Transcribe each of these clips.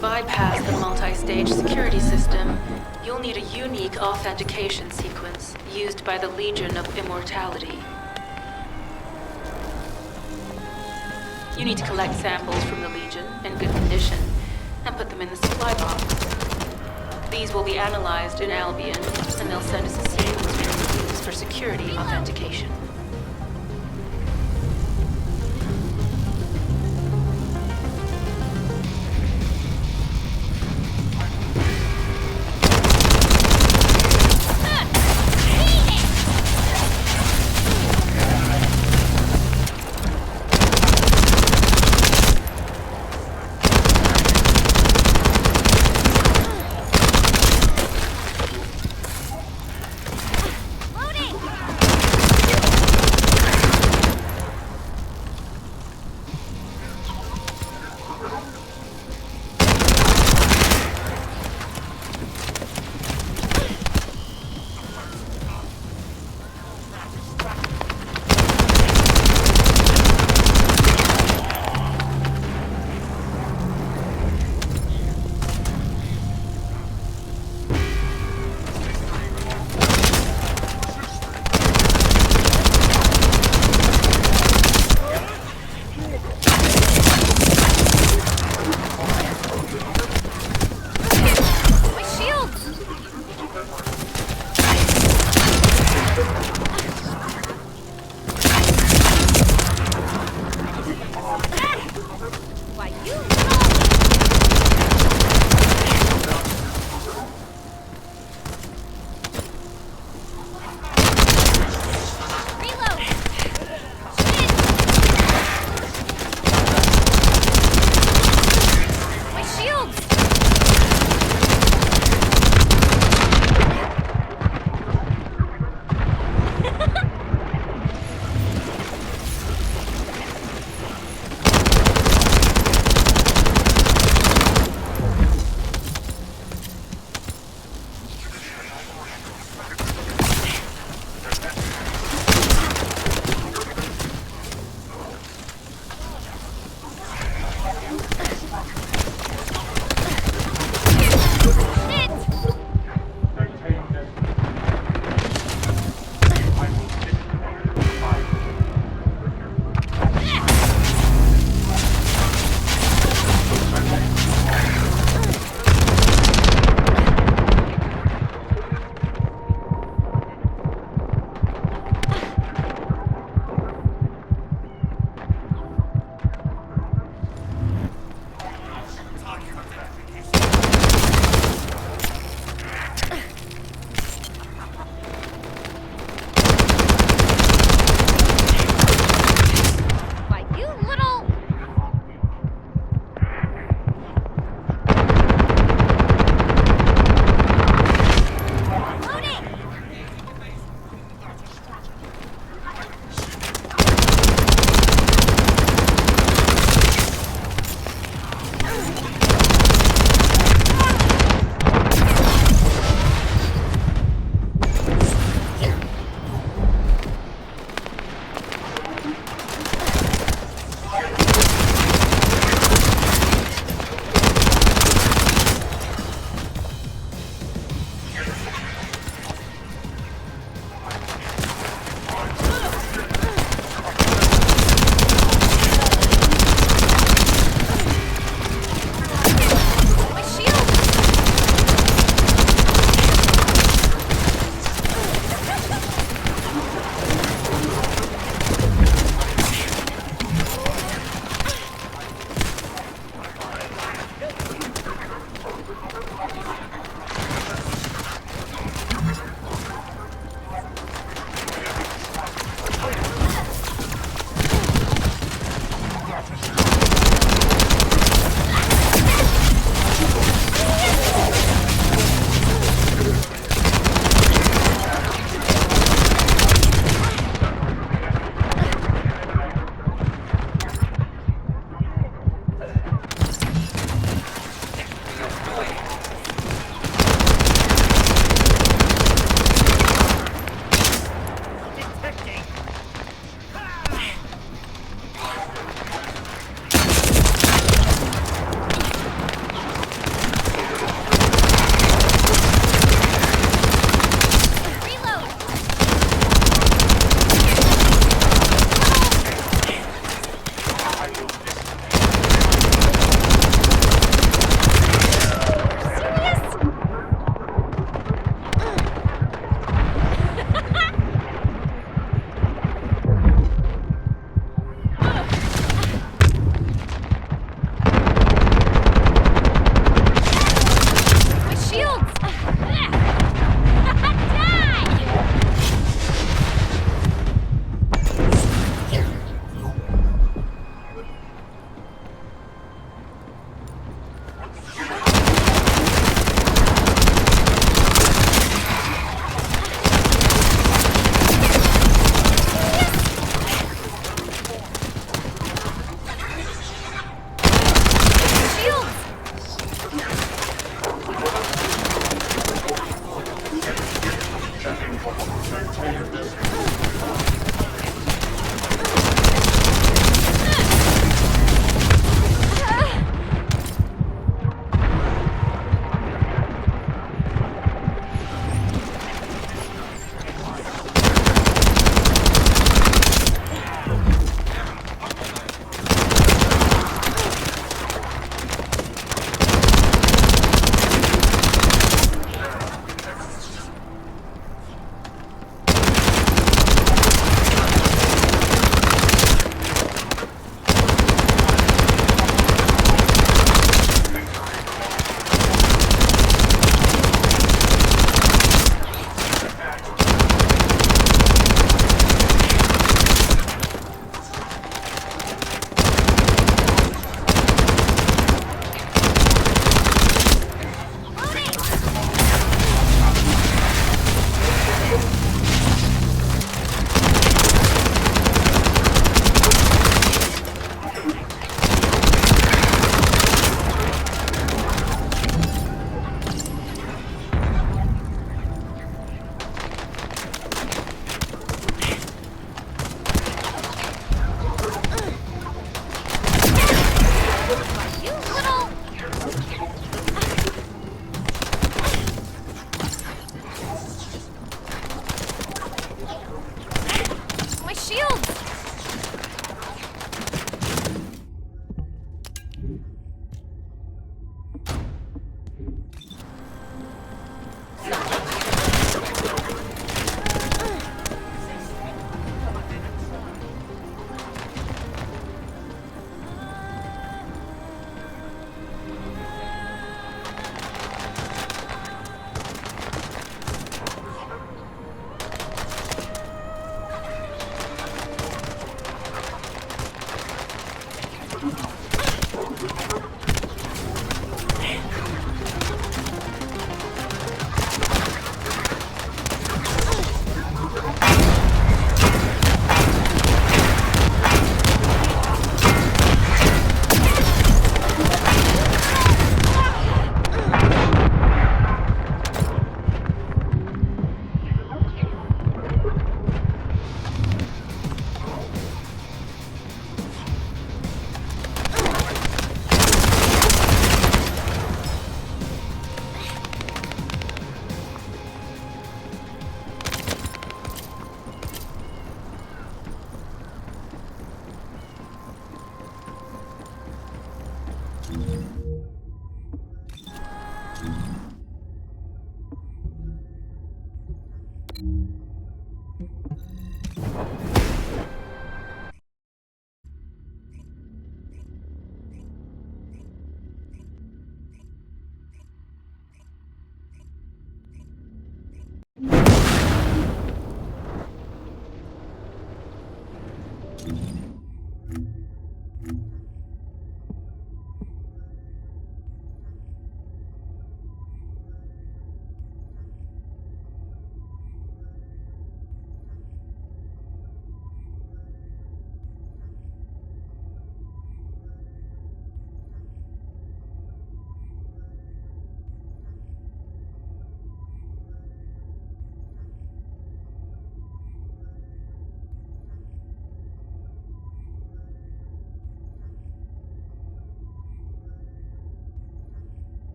bypass the multi-stage security system, you'll need a unique authentication sequence used by the Legion of Immortality. You need to collect samples from the Legion in good condition and put them in the supply box. These will be analyzed in Albion, and they'll send us a sequence we can use for security authentication.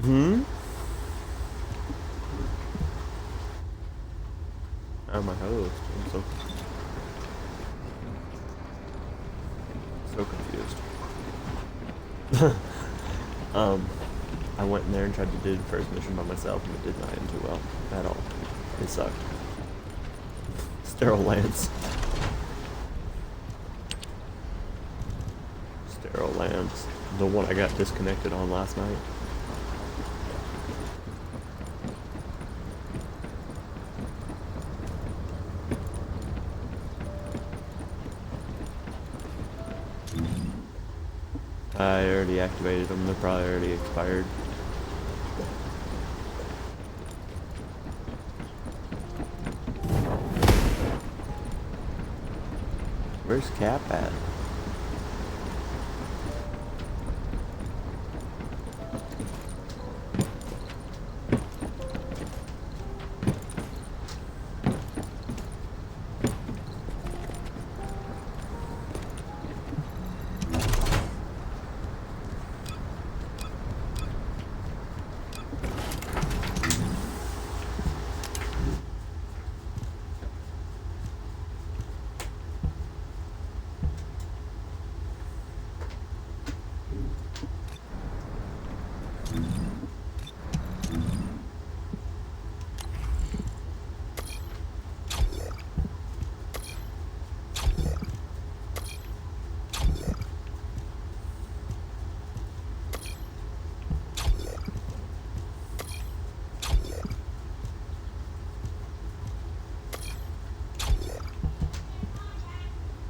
Hmm? I'm my host. I'm so confused. I went in there and tried to do the first mission by myself, and it did not end too well at all. It sucked. Sterile Lance. Sterile Lance. The one I got disconnected on last night. I already activated them. They're probably already expired. Where's Cap at?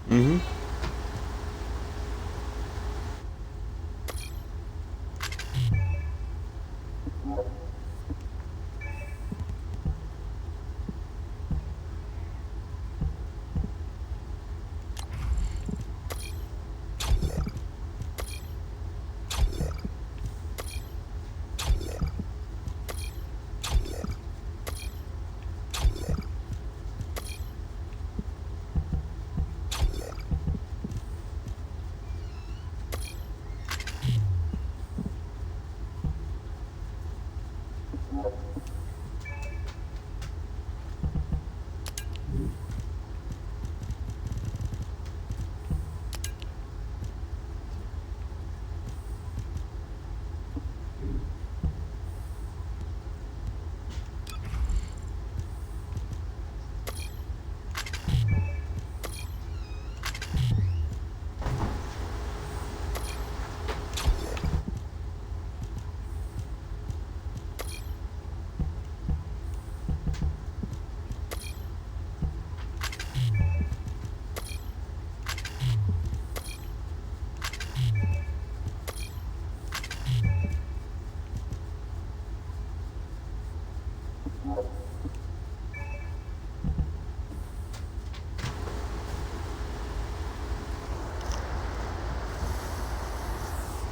Mm-hmm.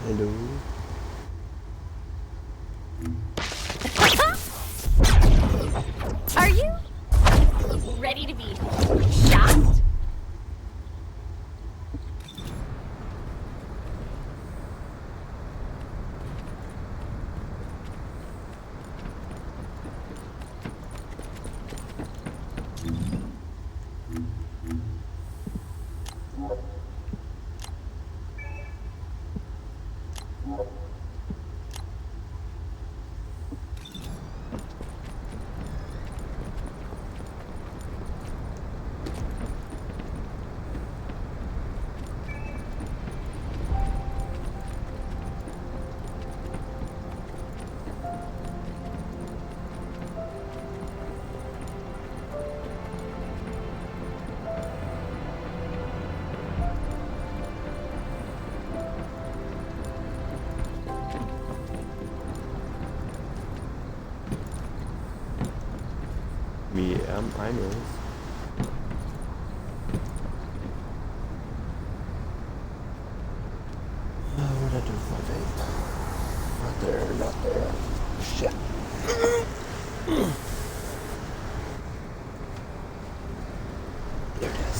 Hello. Are you ready to be shot? Yeah, mine is. What'd I do with my vape? Not there, not there. Shit. There it is.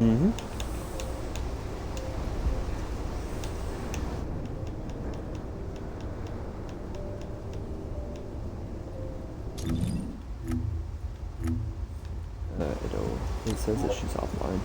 Mm-hmm. It says that she's offline.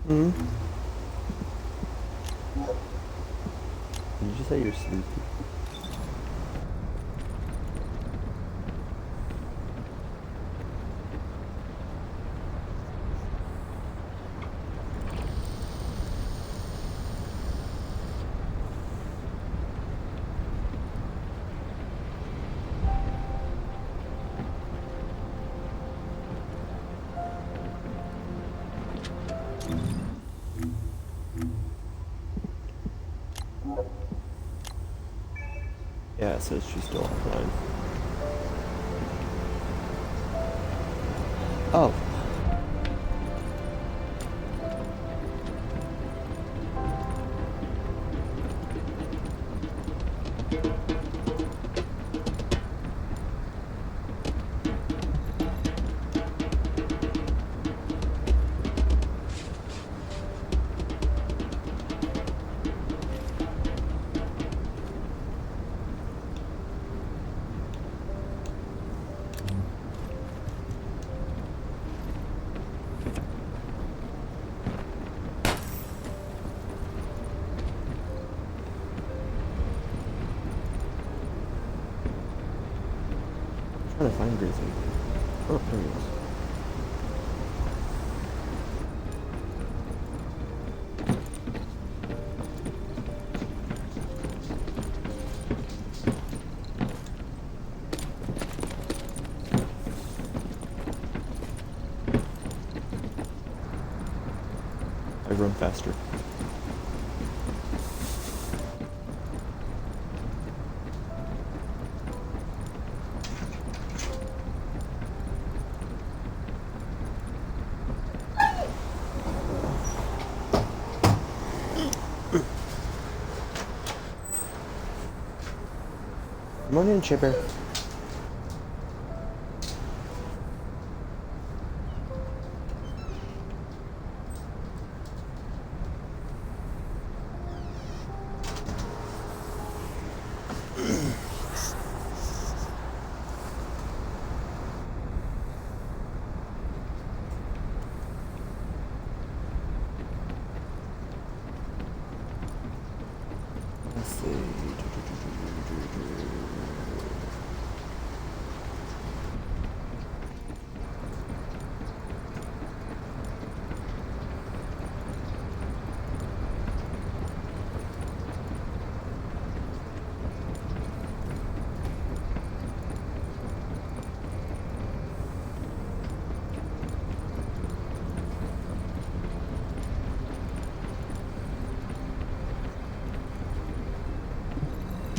Hmm? Did you say you're sleepy? Yeah, it says she's still offline. Oh. I'm trying to find Grizzly. Oh, there he is. I run faster. Come on in, Chipper. Let's see.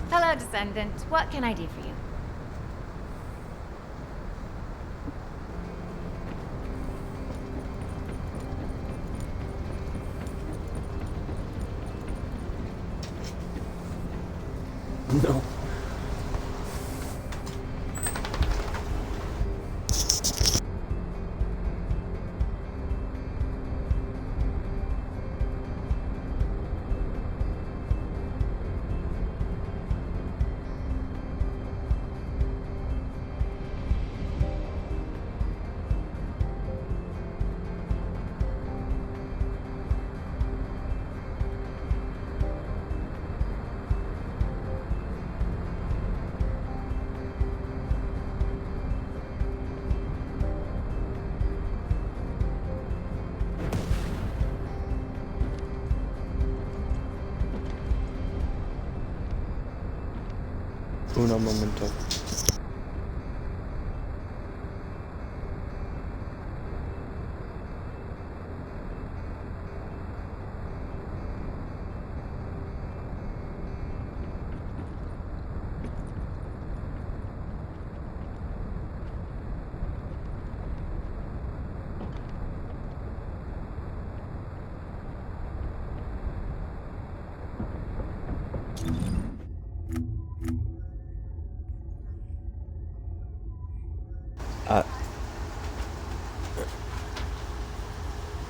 Hello, Descendant. What can I do for you? No. Uno momento.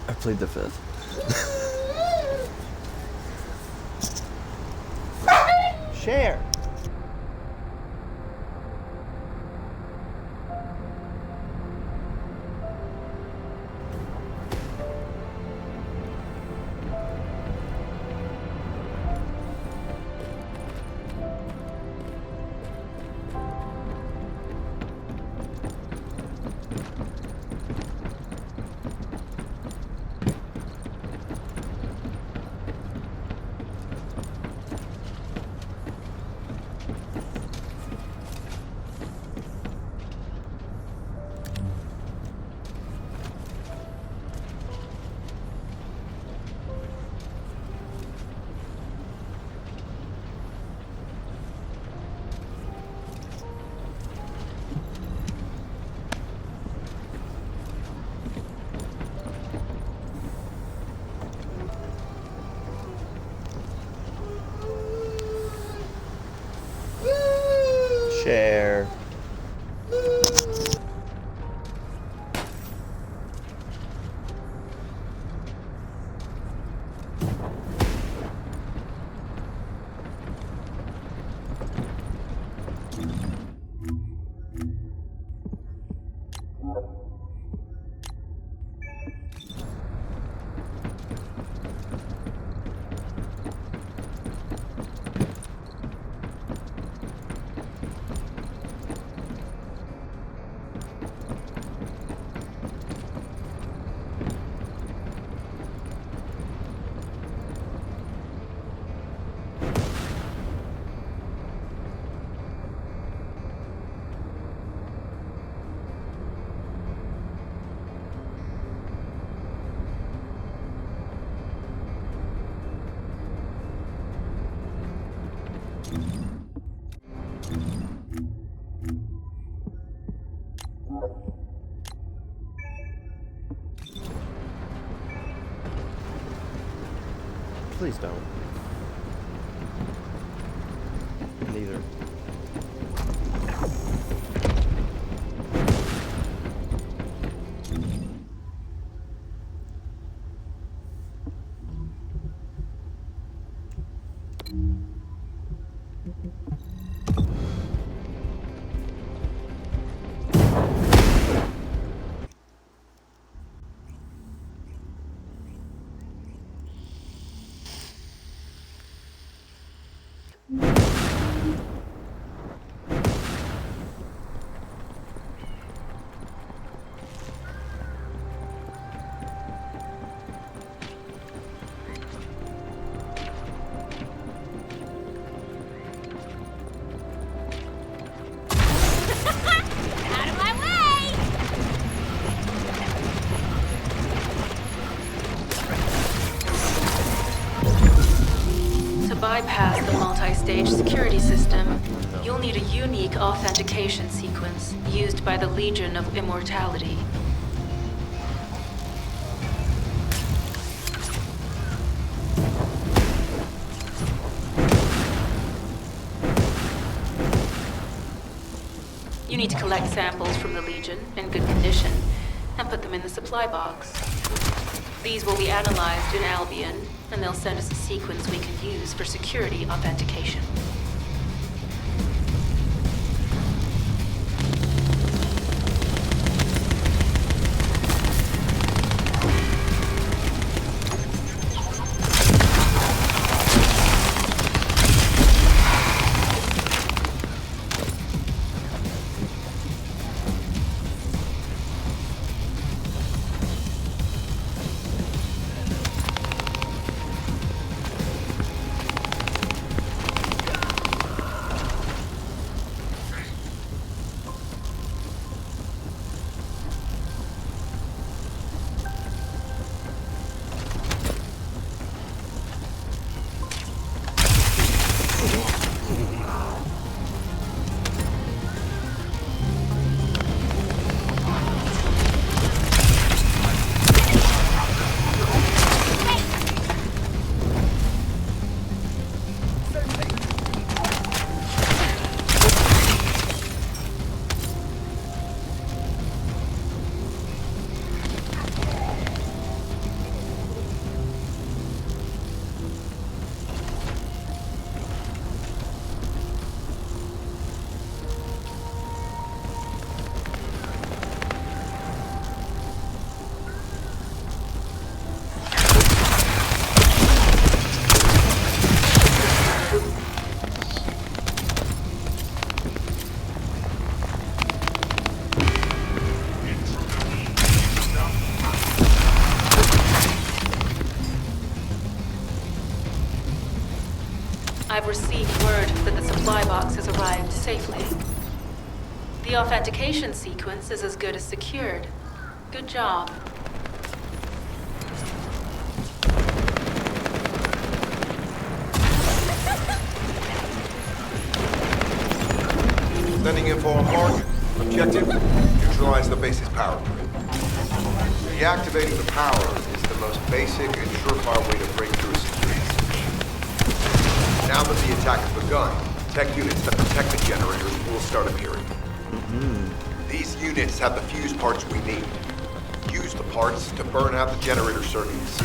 I plead the fifth. Share. Share. Please don't. Neither. Out of my way! To bypass the multi-stage security system, you'll need a unique authentication sequence used by the Legion of Immortality. You need to collect samples from the Legion in good condition and put them in the supply box. These will be analyzed in Albion, and they'll send us a sequence we can use for security authentication. I've received word that the supply box has arrived safely. The authentication sequence is as good as secured. Good job. Sending info on mark. Objective, neutralize the base's power grid. Reactivating the power is the most basic and surefire way to break through a security system. Now that the attack has begun, tech units that protect the generators will start appearing. These units have the fuse parts we need. Use the parts to burn out the generator circuits.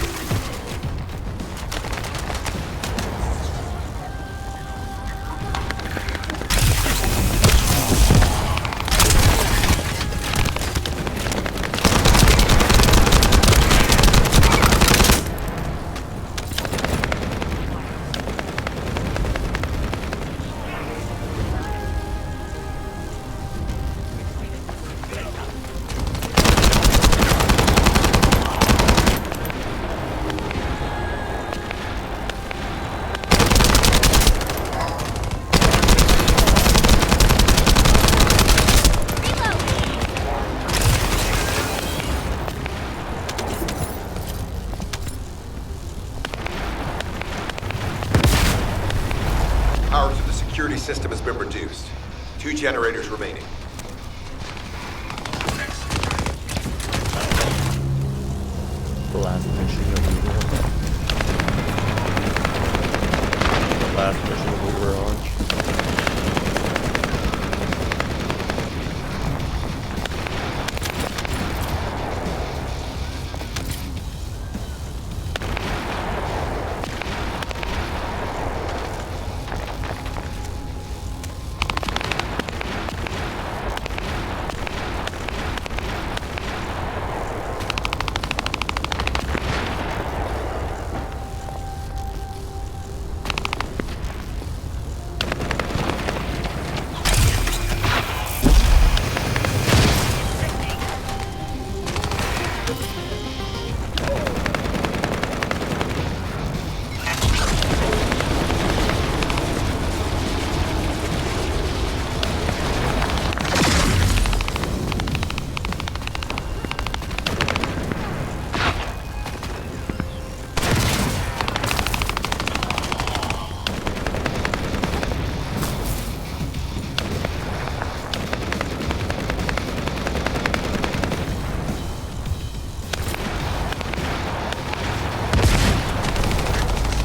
Power to the security system has been reduced. 2 generators remaining. The last mission that we were on. The last mission we were on.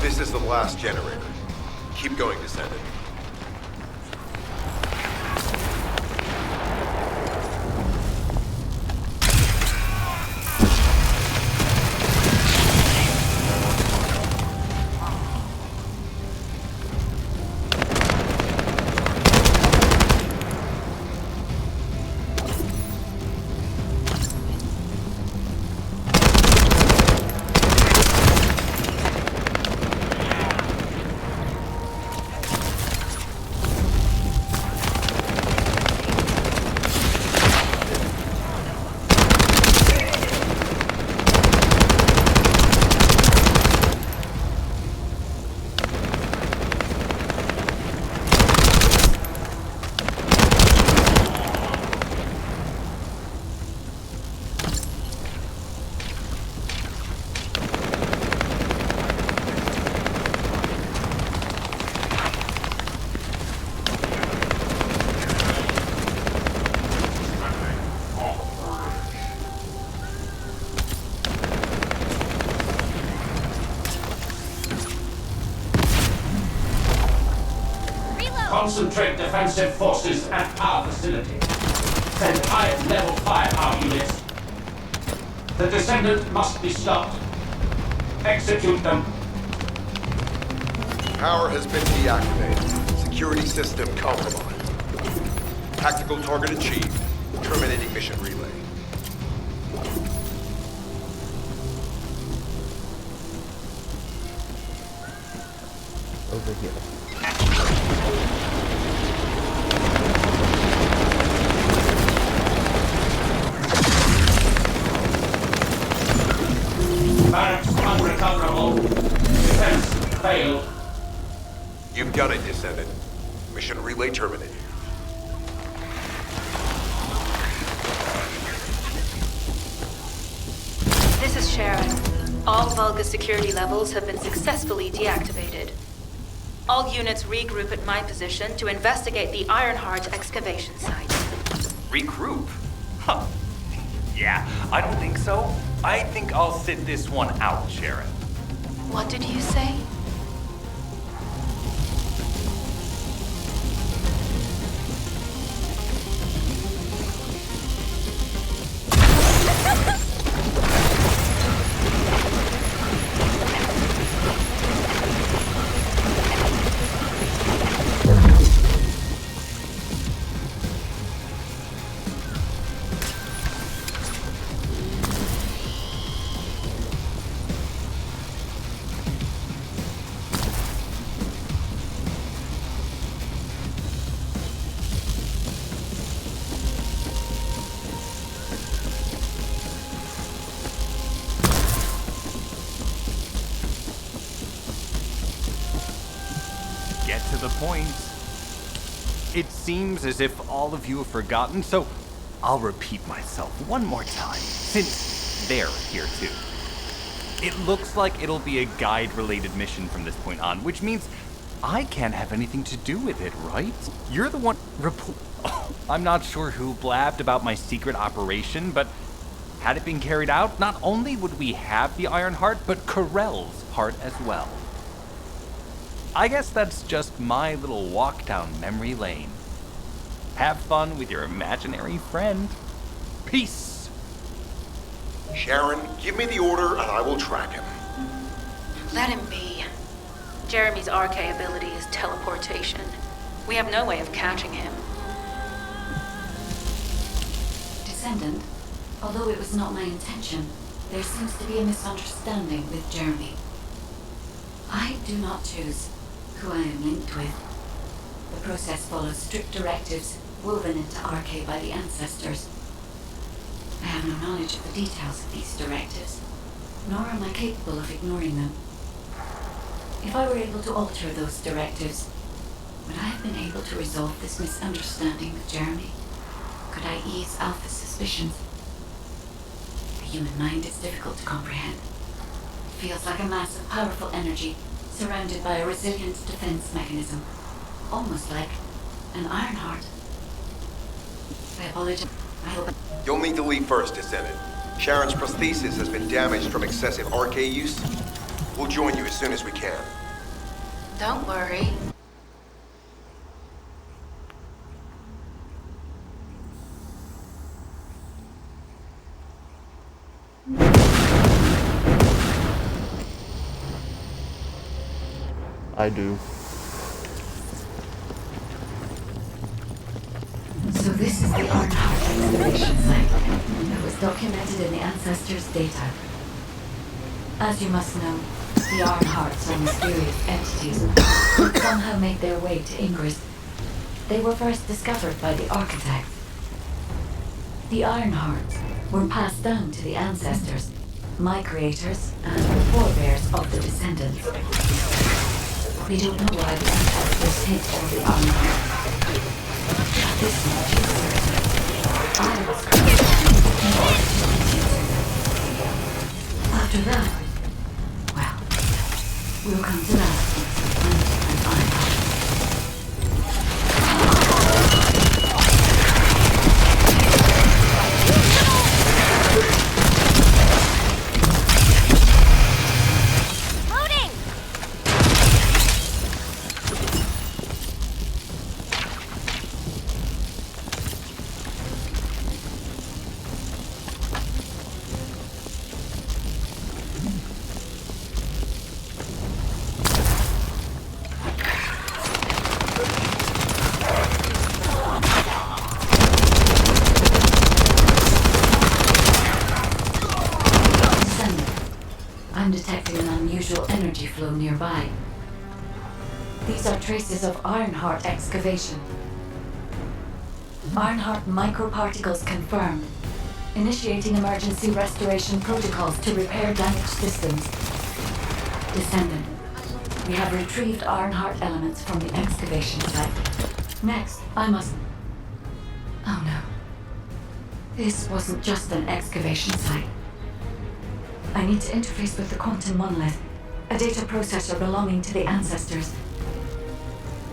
This is the last generator. Keep going, Descendant. Concentrate defensive forces at our facility. Send high-level firepower units. The Descendant must be stopped. Execute them. Power has been deactivated. Security system compromised. Tactical target achieved. Terminating mission relay. Over here. Barracks unrecoverable. Defense failed. You've done it, Descendant. Mission relay terminated. This is Sharon. All Vulgus security levels have been successfully deactivated. All units regroup at my position to investigate the Ironheart excavation site. Regroup? Huh. Yeah, I don't think so. I think I'll sit this one out, Sharon. What did you say? Get to the point. It seems as if all of you have forgotten, so I'll repeat myself one more time, since they're here too. It looks like it'll be a guide-related mission from this point on, which means I can't have anything to do with it, right? You're the one I'm not sure who blabbed about my secret operation, but had it been carried out, not only would we have the Iron Heart, but Corell's heart as well. I guess that's just my little walk down memory lane. Have fun with your imaginary friend. Peace. Sharon, give me the order and I will track him. Let him be. Jeremy's RK ability is teleportation. We have no way of catching him. Descendant, although it was not my intention, there seems to be a misunderstanding with Jeremy. I do not choose who I am linked with. The process follows strict directives woven into RK by the ancestors. I have no knowledge of the details of these directives, nor am I capable of ignoring them. If I were able to alter those directives, would I have been able to resolve this misunderstanding with Jeremy? Could I ease Alpha's suspicions? The human mind is difficult to comprehend. It feels like a mass of powerful energy surrounded by a resilient defense mechanism, almost like an Iron Heart. I apologize. I hope... You'll need to leave first, Descendant. Sharon's prosthesis has been damaged from excessive RK use. We'll join you as soon as we can. Don't worry. I do. So this is the Ironheart excavation site that was documented in the ancestors' data. As you must know, the Ironhearts are mysterious entities that somehow made their way to Ingress. They were first discovered by the architect. The Ironhearts were passed down to the ancestors, my creators, and the forebears of the descendants. We don't know why the ancestors hid all the Ironhearts. This much is certain. I was created in order to answer them. After that, well, we'll come to that once we find an Ironheart. I'm detecting an unusual energy flow nearby. These are traces of Ironheart excavation. Ironheart microparticles confirmed. Initiating emergency restoration protocols to repair damaged systems. Descendant, We have retrieved Ironheart elements from the excavation site. Next, I must... Oh no. This wasn't just an excavation site. I need to interface with the quantum monolith, a data processor belonging to the ancestors.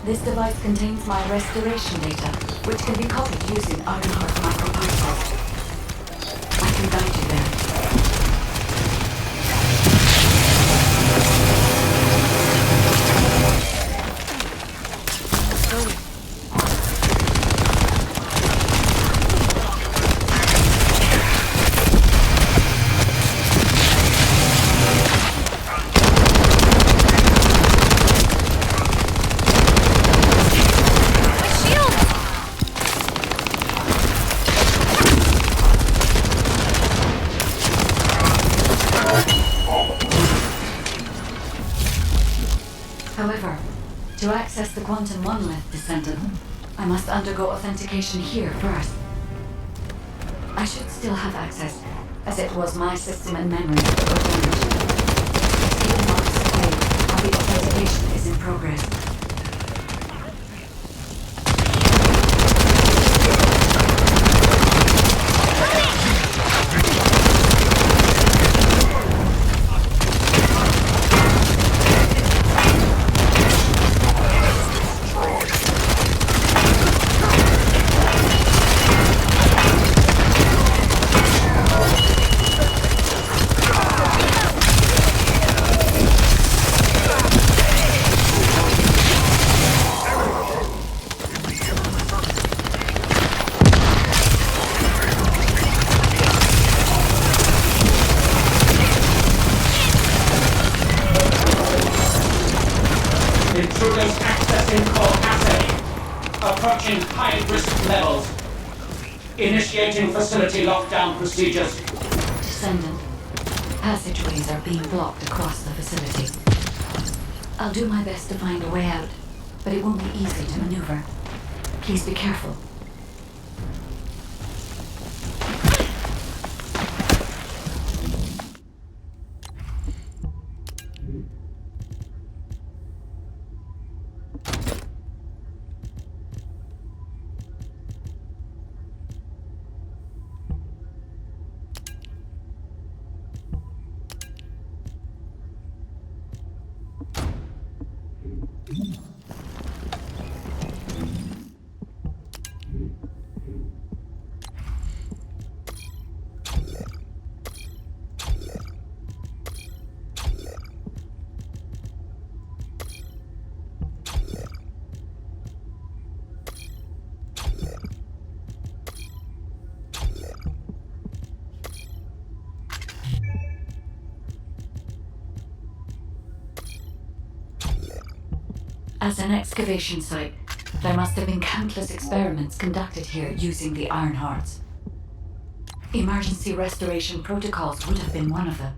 This device contains my restoration data, which can be copied using Ironheart microparticles. I can guide you there. However, to access the quantum monolith, Descendant, I must undergo authentication here first. I should still have access, as it was my system and memory that were damaged. Even marks away while the authentication is in progress. Intruders accessing core assay. Approaching high-risk levels. Initiating facility lockdown procedures. Descendant, passageways are being blocked across the facility. I'll do my best to find a way out, but it won't be easy to maneuver. Please be careful. As an excavation site, there must have been countless experiments conducted here using the Ironhearts. Emergency restoration protocols would have been one of them.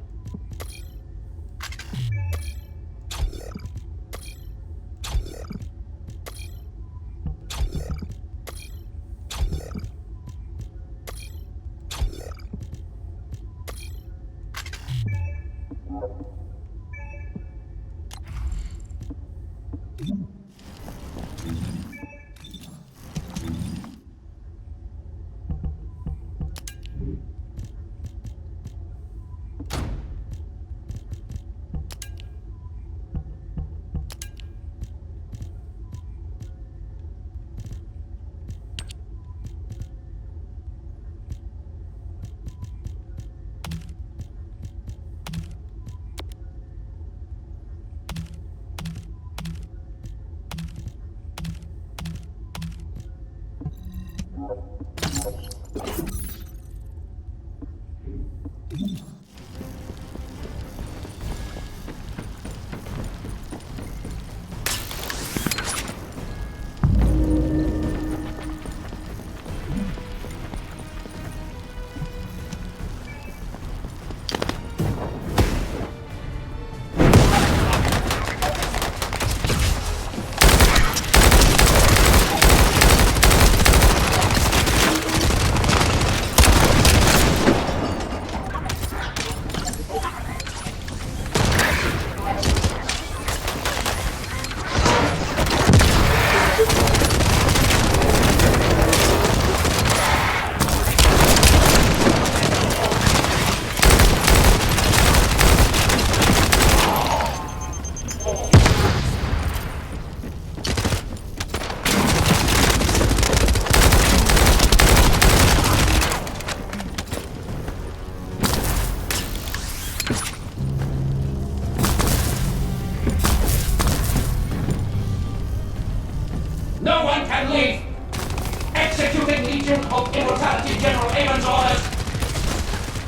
can leave. Executing Legion of Immortality General Amon's orders.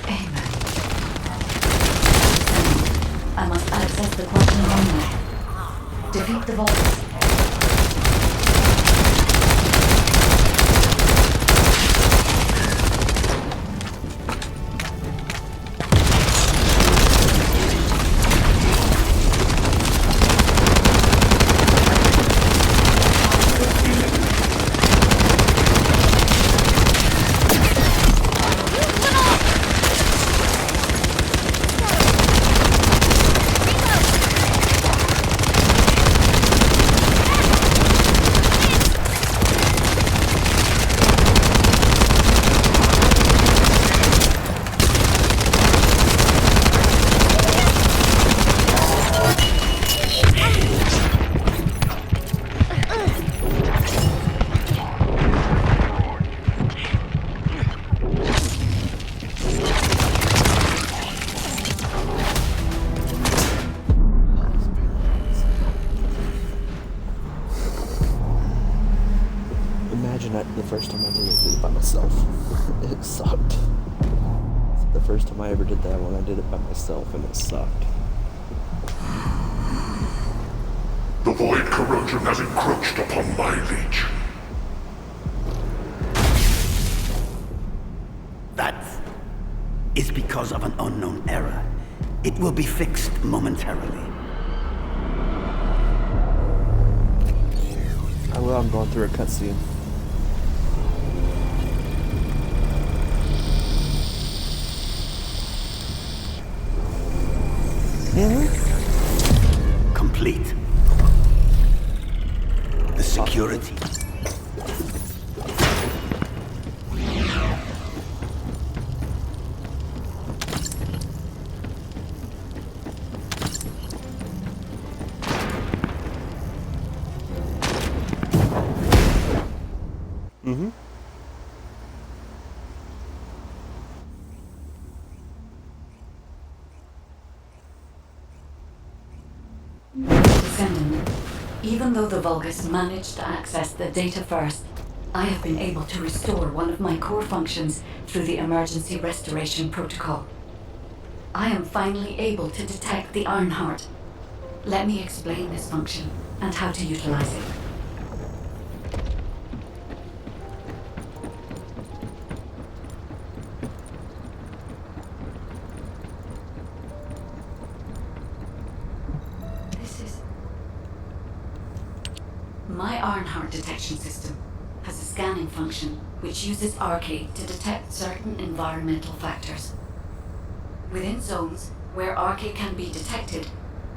Amen. I must access the quantum monolith. Defeat the Vulgus. The first time I did it by myself. It sucked. The first time I ever did that one, I did it by myself, and it sucked. The void corrosion has encroached upon my legion. That is because of an unknown error. It will be fixed momentarily. I'm going through a cutscene. Complete. The security. Descendant, even though the Vulgus managed to access the data first, I have been able to restore one of my core functions through the emergency restoration protocol. I am finally able to detect the Ironheart. Let me explain this function and how to utilize it. My Ironheart detection system has a scanning function which uses Arcade to detect certain environmental factors. Within zones where Arcade can be detected,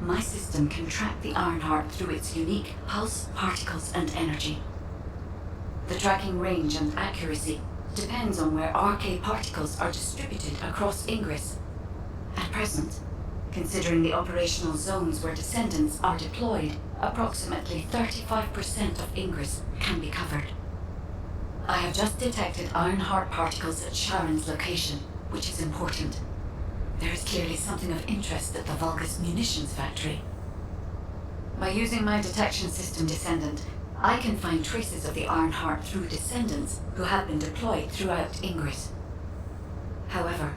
my system can track the Ironheart through its unique pulse, particles, and energy. The tracking range and accuracy depends on where Arcade particles are distributed across Ingress. At present, considering the operational zones where descendants are deployed, approximately 35% of Ingress can be covered. I have just detected Ironheart particles at Sharon's location, which is important. There is clearly something of interest at the Vulgus munitions factory. By using my detection system Descendant, I can find traces of the Ironheart through descendants who have been deployed throughout Ingress. However,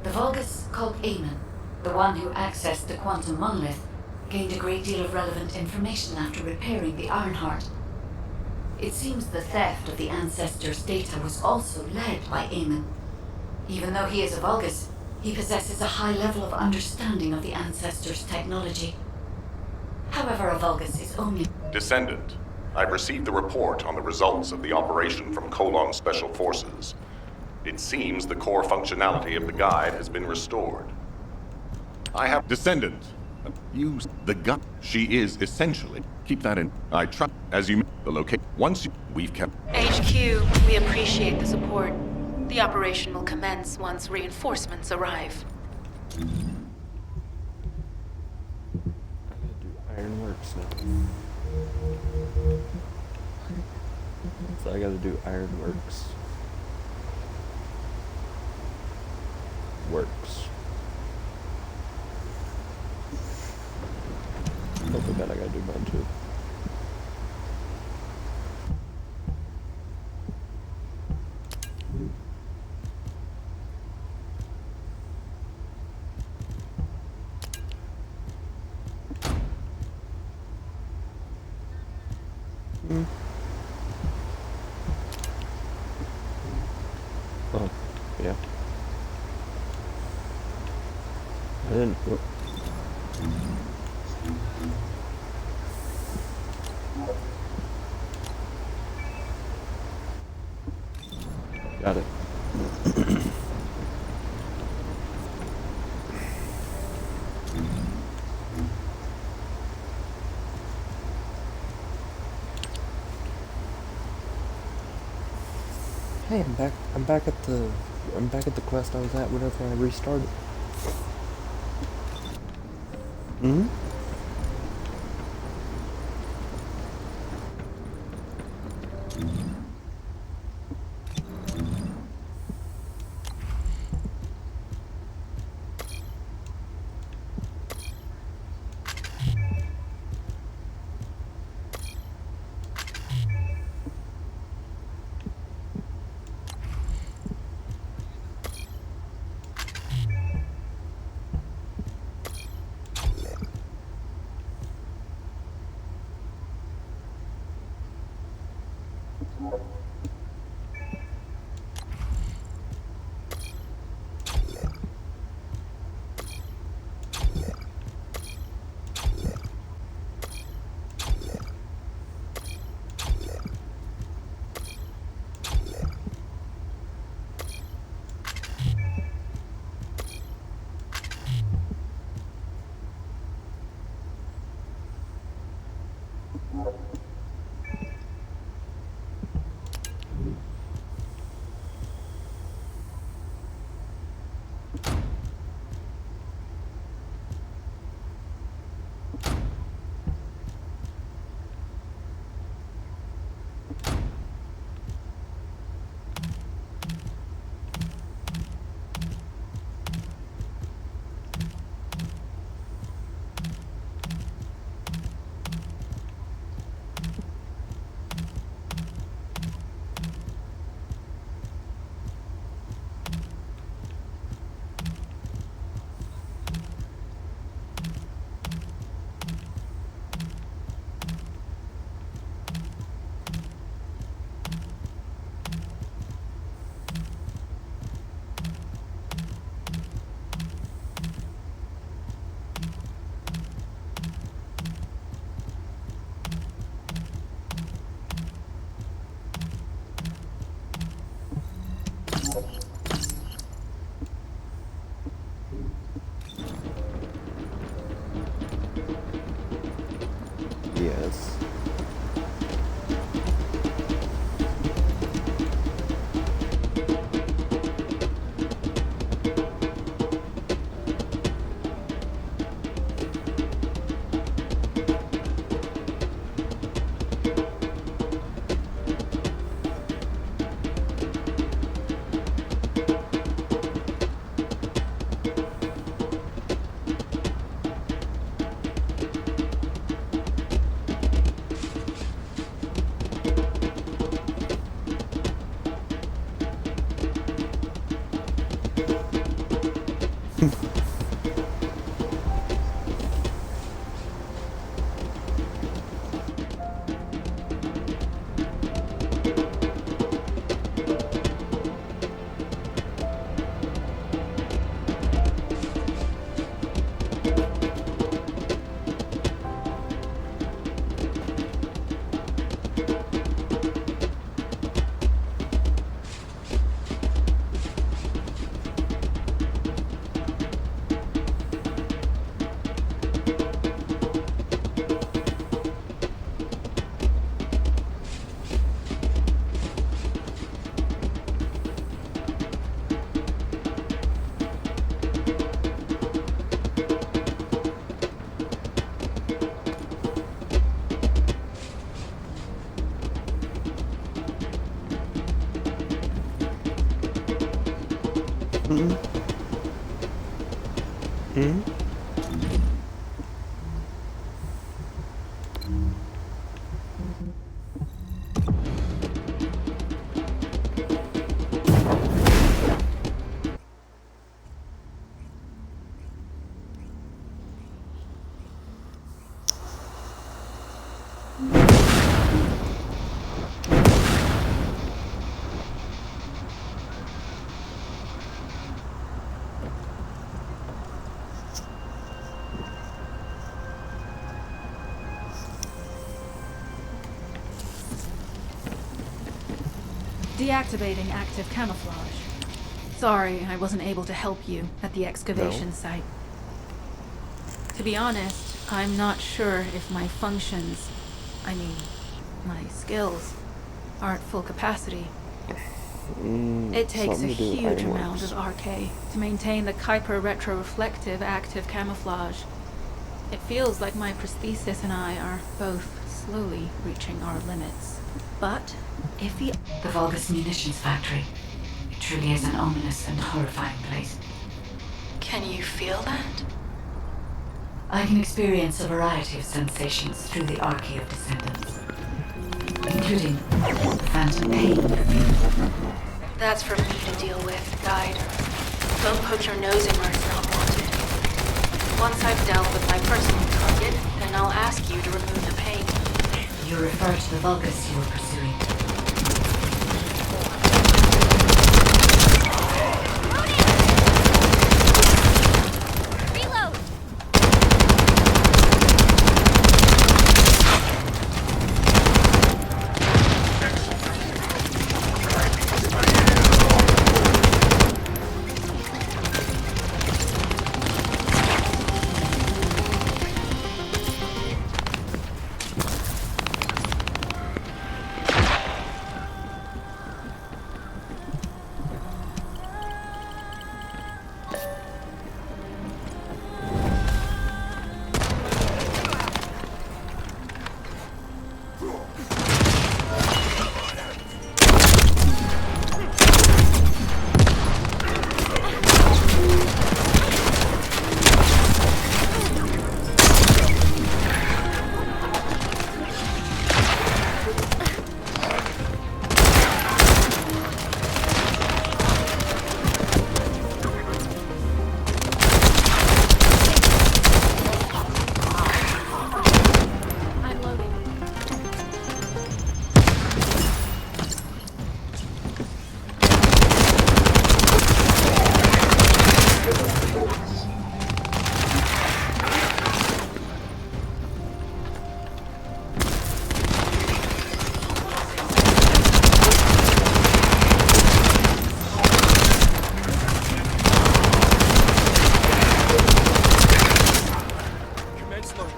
the Vulgus called Amon, the one who accessed the quantum monolith, gained a great deal of relevant information after repairing the Ironheart. It seems the theft of the Ancestors' data was also led by Amon. Even though he is a Vulgus, he possesses a high level of understanding of the Ancestors' technology. However, a Vulgus is only... Descendant, I've received the report on the results of the operation from Colon Special Forces. It seems the core functionality of the guide has been restored. I have... Descendant, use the gun. She is essentially... Keep that in. I trust as you... The locate... Once you... We've kept... HQ, we appreciate the support. The operation will commence once reinforcements arrive. I gotta do ironworks now. So I gotta do ironworks. Works. Don't forget I gotta do mine too. Oh, yeah. I didn't. Got it. Hey, I'm back. I'm back at the quest I was at whenever I restarted. Hmm? Yes. Deactivating active camouflage. Sorry, I wasn't able to help you at the excavation site. To be honest, I'm not sure if my functions, my skills, are at full capacity. It takes a huge amount of RK to maintain the Kuiper retroreflective active camouflage. It feels like my prosthesis and I are both slowly reaching our limits. But if the Vulgus munitions factory. It truly is an ominous and horrifying place. Can you feel that? I can experience a variety of sensations through the archy of descendants, including the phantom pain you feel. That's for me to deal with, Guide. Don't poke your nose in where it's not wanted. Once I've dealt with my personal target, then I'll ask you to remove the pain. You refer to the Vulgus you were pursuing. Reload! I'm loading. Commence loading.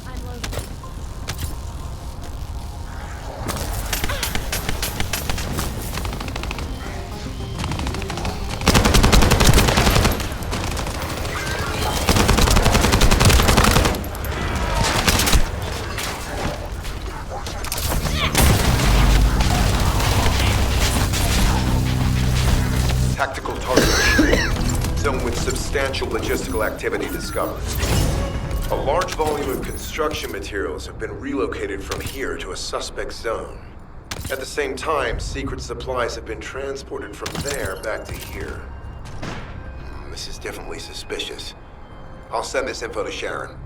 I'm loading. Tactical target. Zone with substantial logistical activity discovered. A large volume of construction materials have been relocated from here to a suspect zone. At the same time, secret supplies have been transported from there back to here. This is definitely suspicious. I'll send this info to Sharon.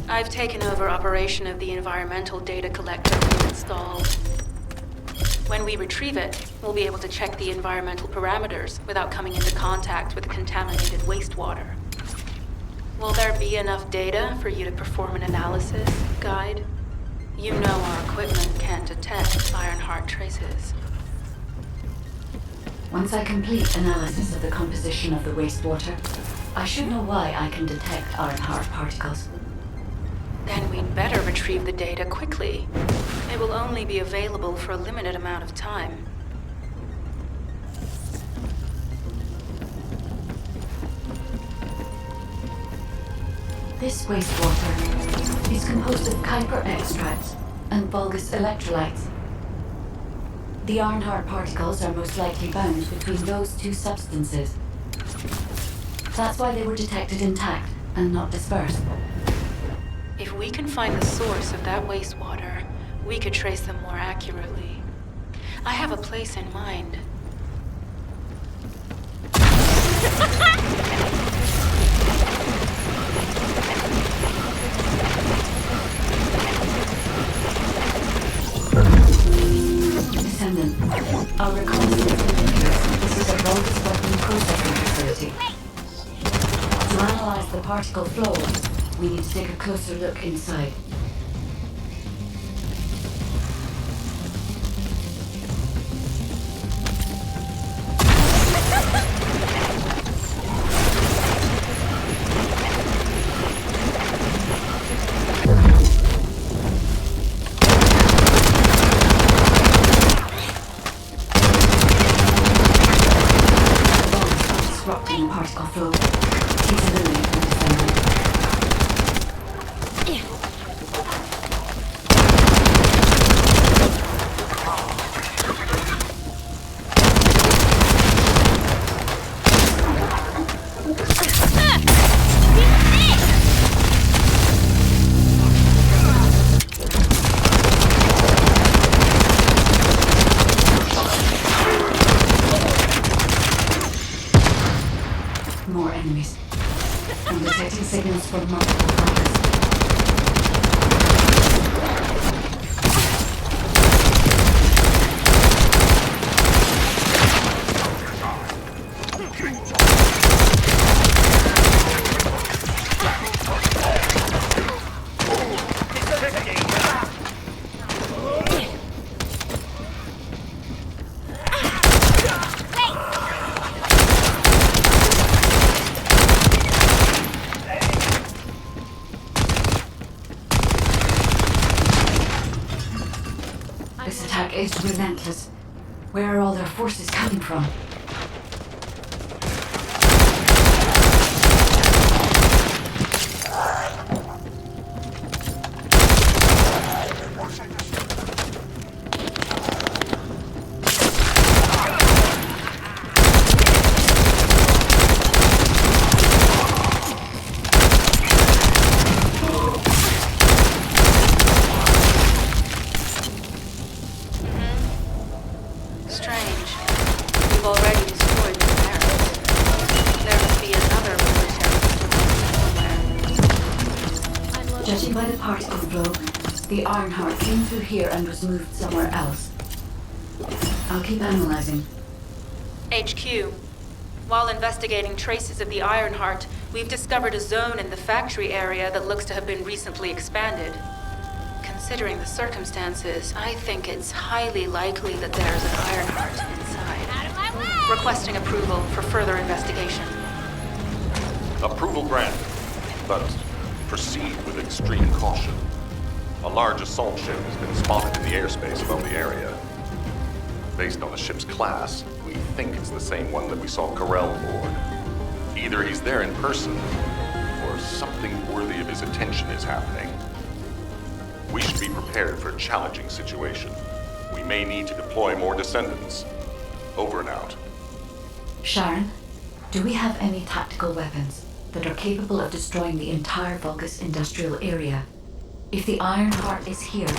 I've taken over operation of the environmental data collector we installed. When we retrieve it, we'll be able to check the environmental parameters without coming into contact with contaminated wastewater. Will there be enough data for you to perform an analysis, Guide? You know our equipment can't detect Ironheart traces. Once I complete analysis of the composition of the wastewater, I should know why I can detect Ironheart particles. Then we'd better retrieve the data quickly. It will only be available for a limited amount of time. This wastewater is composed of Kuiper extracts and Vulgus electrolytes. The Ironheart particles are most likely bound between those two substances. That's why they were detected intact and not dispersed. If we can find the source of that wastewater, we could trace them more accurately. I have a place in mind. Descendant, our reconnaissance indicates this is a Vulgus weapon processing facility. To analyze the particle flow, we need to take a closer look inside. Disrupting the particle flow. Please eliminate the descendant. More enemies. I'm detecting signals from multiple targets. This attack is relentless. Where are all their forces coming from? Strange. We've already destroyed the barracks. There must be another military somewhere. Judging by the particle flow, the Ironheart came through here and was moved somewhere else. I'll keep analyzing. HQ. While investigating traces of the Ironheart, we've discovered a zone in the factory area that looks to have been recently expanded. Considering the circumstances, I think it's highly likely that there's an Ironheart inside. Out of my way! Requesting approval for further investigation. Approval granted, but proceed with extreme caution. A large assault ship has been spotted in the airspace above the area. Based on the ship's class, we think it's the same one that we saw Carell aboard. Either he's there in person, or something worthy of his attention is happening. We should be prepared for a challenging situation. We may need to deploy more descendants. Over and out. Sharon, do we have any tactical weapons that are capable of destroying the entire Vulgus industrial area? If the Ironheart is here,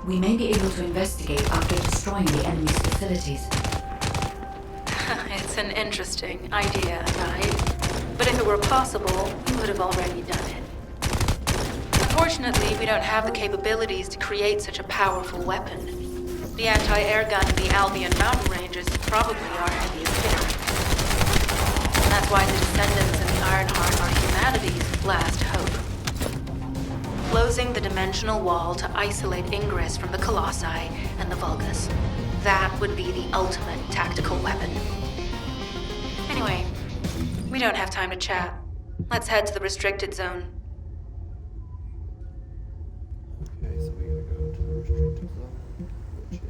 we may be able to investigate after destroying the enemy's facilities. It's an interesting idea, right? But if it were possible, we would have already done it. Unfortunately, we don't have the capabilities to create such a powerful weapon. The anti-air gun in the Albion mountain ranges is probably our heaviest hitter. That's why the Descendants and the Ironheart are humanity's last hope. Closing the dimensional wall to isolate Ingress from the Colossi and the Vulgus. That would be the ultimate tactical weapon. Anyway, we don't have time to chat. Let's head to the restricted zone. Okay, so we gotta go to the restricted zone, which is,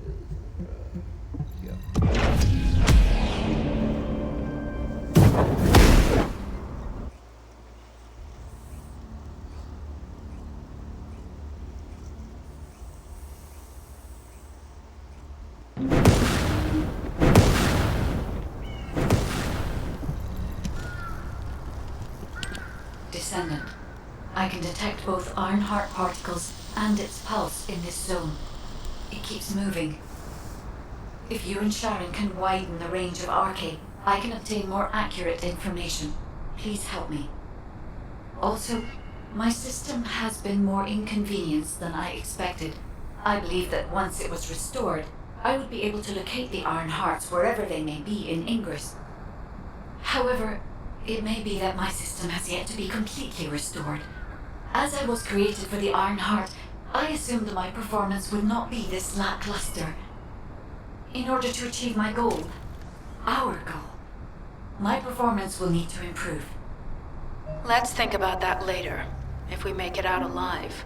Descendant. I can detect both Ironheart particles and its pulse in this zone. It keeps moving. If you and Sharon can widen the range of Arche, I can obtain more accurate information. Please help me. Also, my system has been more inconvenienced than I expected. I believe that once it was restored, I would be able to locate the Ironhearts wherever they may be in Ingress. However, it may be that my system has yet to be completely restored. As I was created for the Ironheart, I assumed that my performance would not be this lackluster. In order to achieve my goal, our goal, my performance will need to improve. Let's think about that later, if we make it out alive.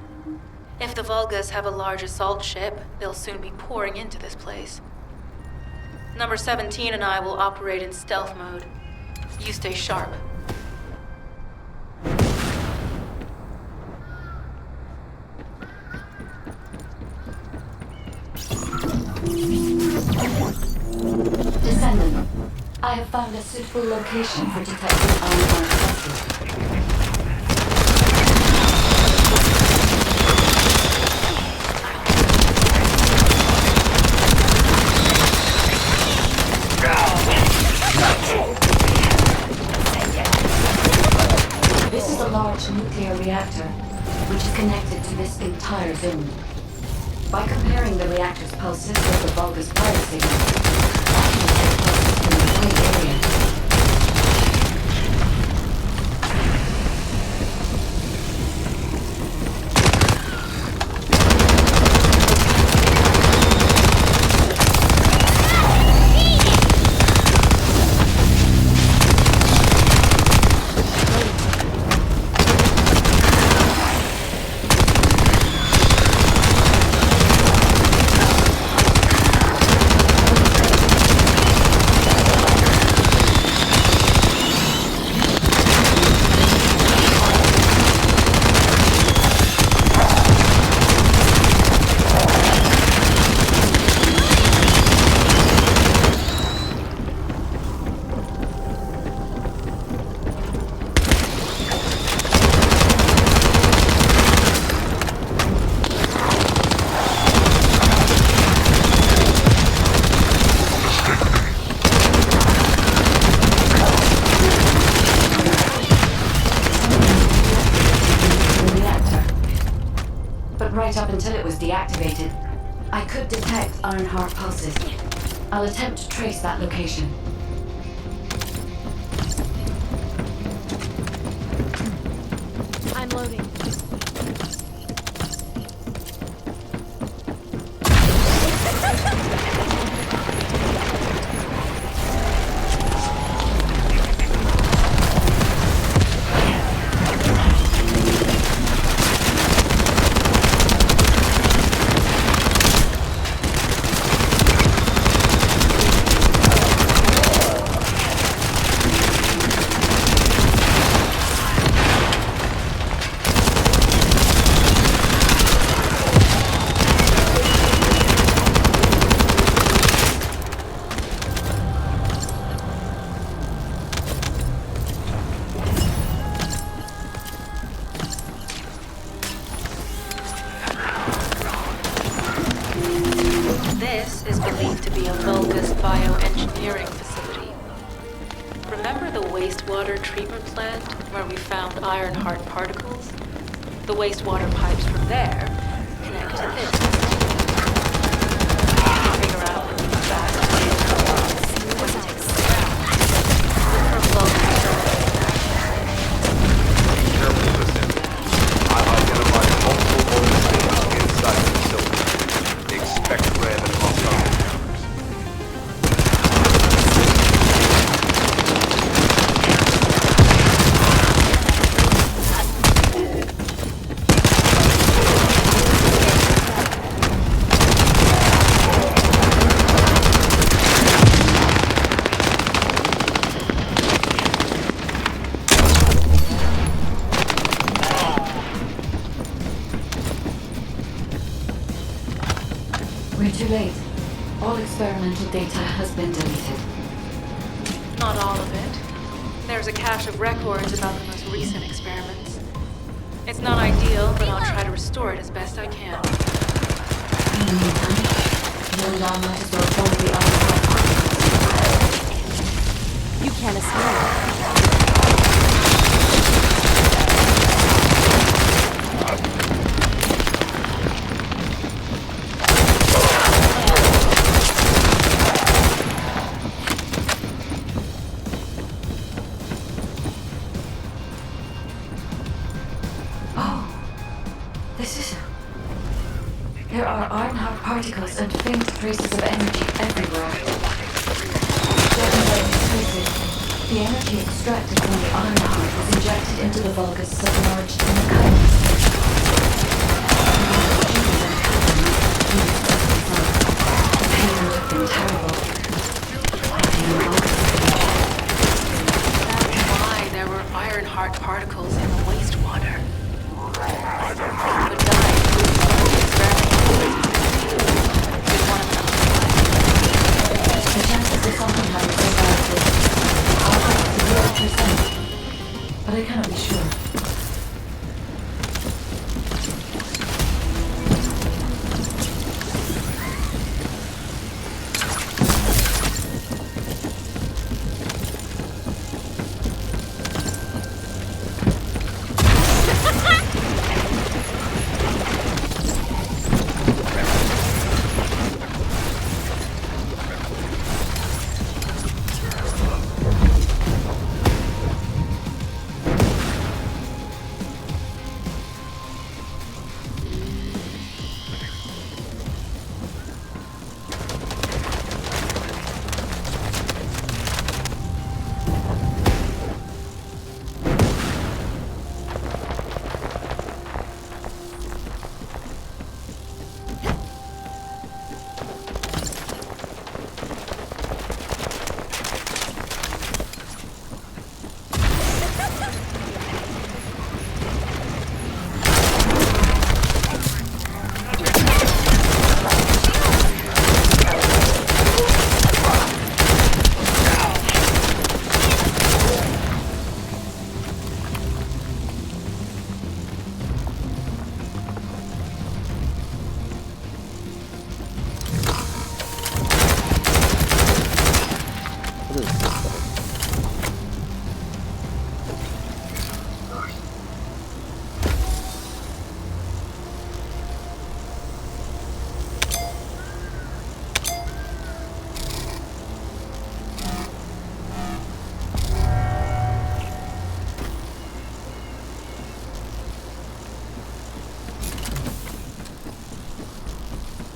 If the Vulgus have a large assault ship, they'll soon be pouring into this place. Number 17 and I will operate in stealth mode. You stay sharp. Descendant, I have found a suitable location for detecting Ironheart pulses. This is a large nuclear reactor, which is connected to this entire zone. By comparing the reactor's pulses with the Vulgus pilot signal, I can detect pulses in the whole area. Right up until it was deactivated, I could detect Ironheart pulses. I'll attempt to trace that location. I'm loading. This is believed to be a Vulgus bioengineering facility. Remember the wastewater treatment plant where we found Ironheart particles? The wastewater pipes from there connect to this. experimental data has been deleted. Not all of it. There's a cache of records about the most recent experiments. It's not ideal, but I'll try to restore it as best I can. In the meantime, you and I might as well follow the other parts. You can't escape. There are Ironheart particles and faint traces of energy everywhere. Judging by these traces, the energy extracted from the Ironheart was injected into the Vulgus submerged in the chitin state. The pain would have been terrible. That's why there were Ironheart particles in the wastewater. But died due to the experiment. The chances of something having survived this are up to 0%, but I cannot be sure.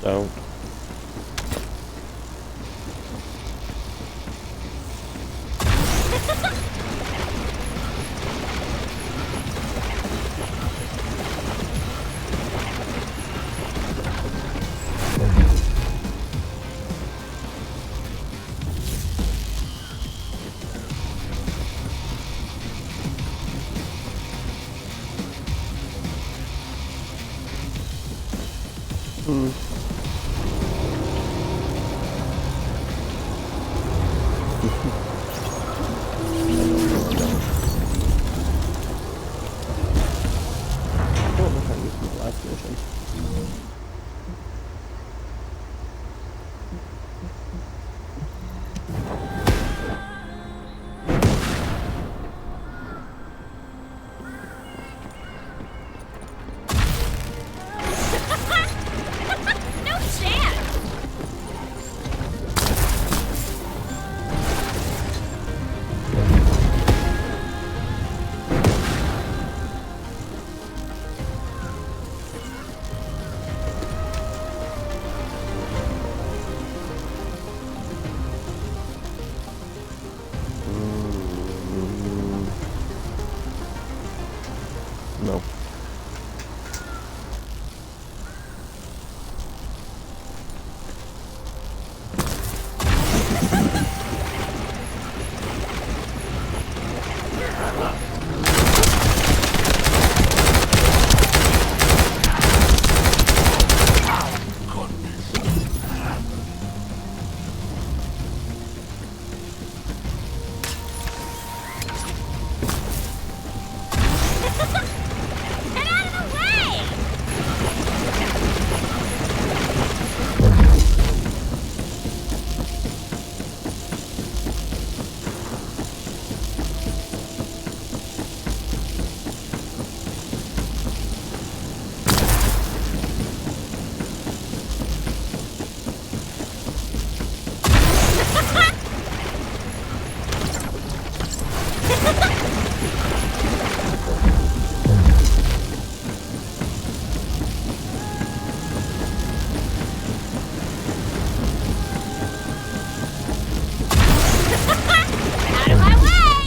Don't. No chance! Out of my way!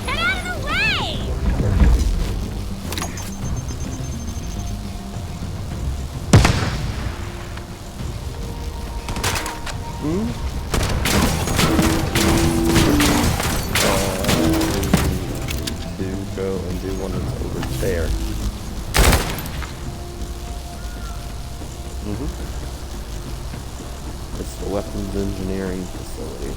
Get out of the way! To go and do one that's over there. It's the weapons engineering facility.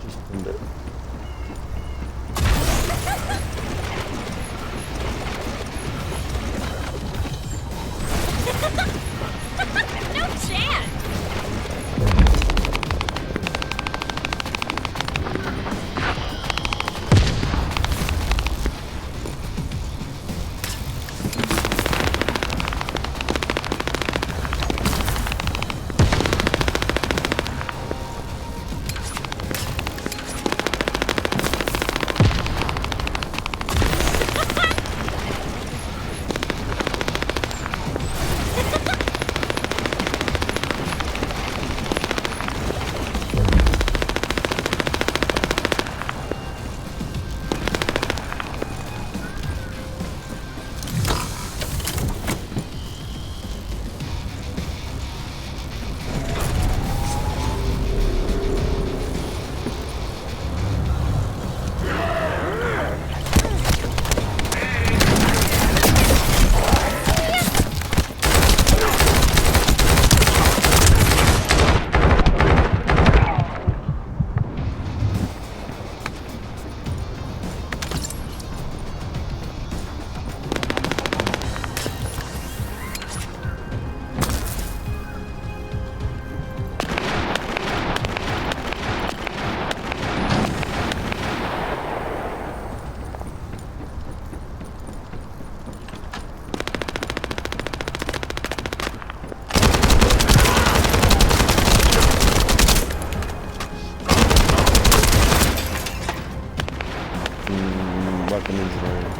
Just end it. No chance! Weapon engineering.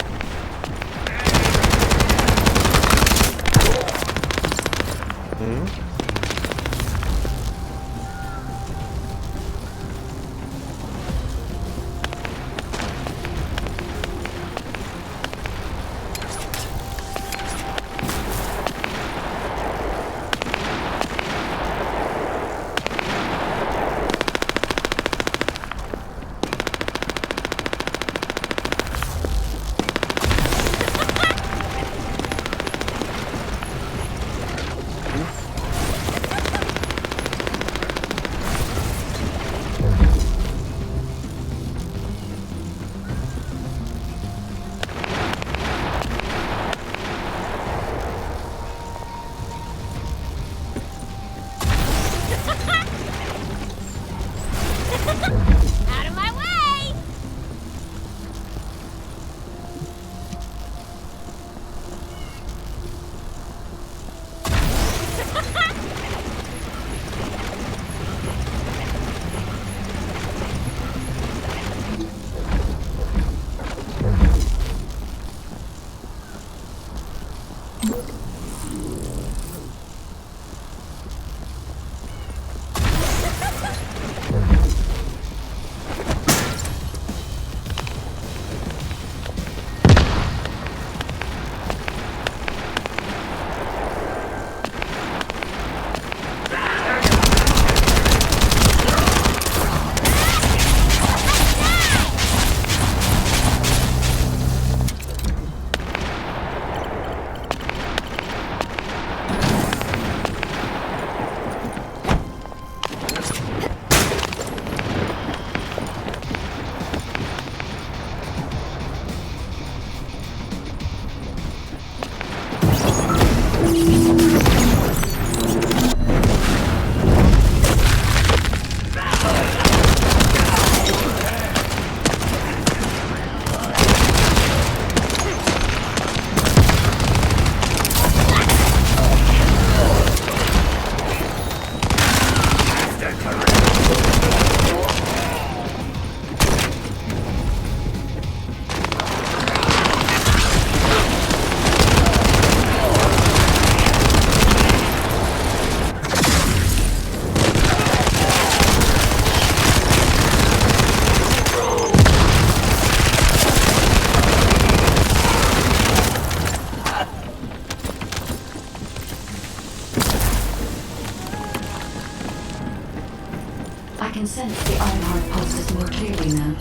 sense the Ironheart pulses more clearly now.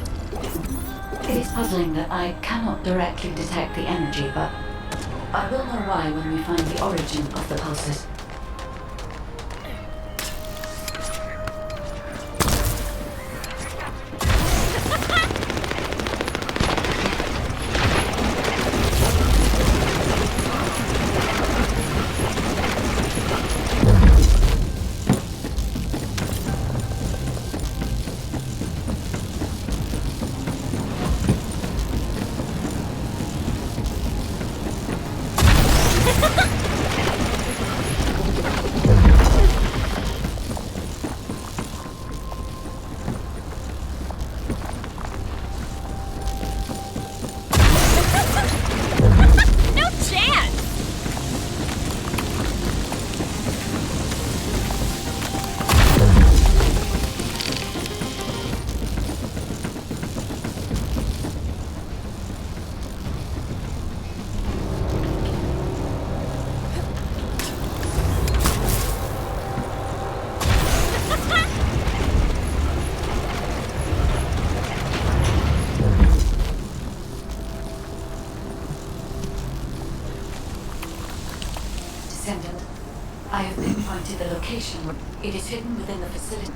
It is puzzling that I cannot directly detect the energy, but I will know why when we find the origin of the pulses. No chance! Descendant, I have pinpointed the location. It is hidden within the facility.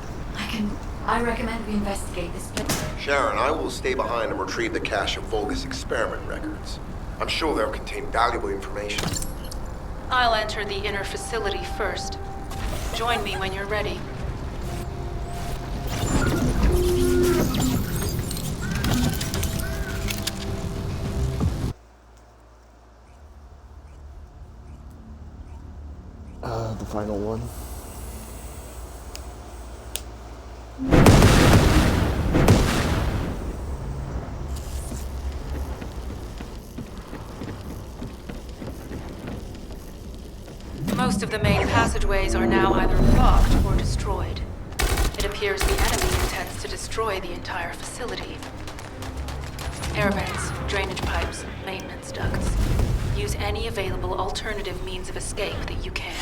I recommend we investigate this place. Sharon, I will stay behind and retrieve the cache of Vulgus experiment records. I'm sure they'll contain valuable information. I'll enter the inner facility first. Join me when you're ready. The final one. Most of the main passageways are now either blocked or destroyed. It appears the enemy intends to destroy the entire facility. Air vents, drainage pipes, maintenance ducts. Use any available alternative means of escape that you can.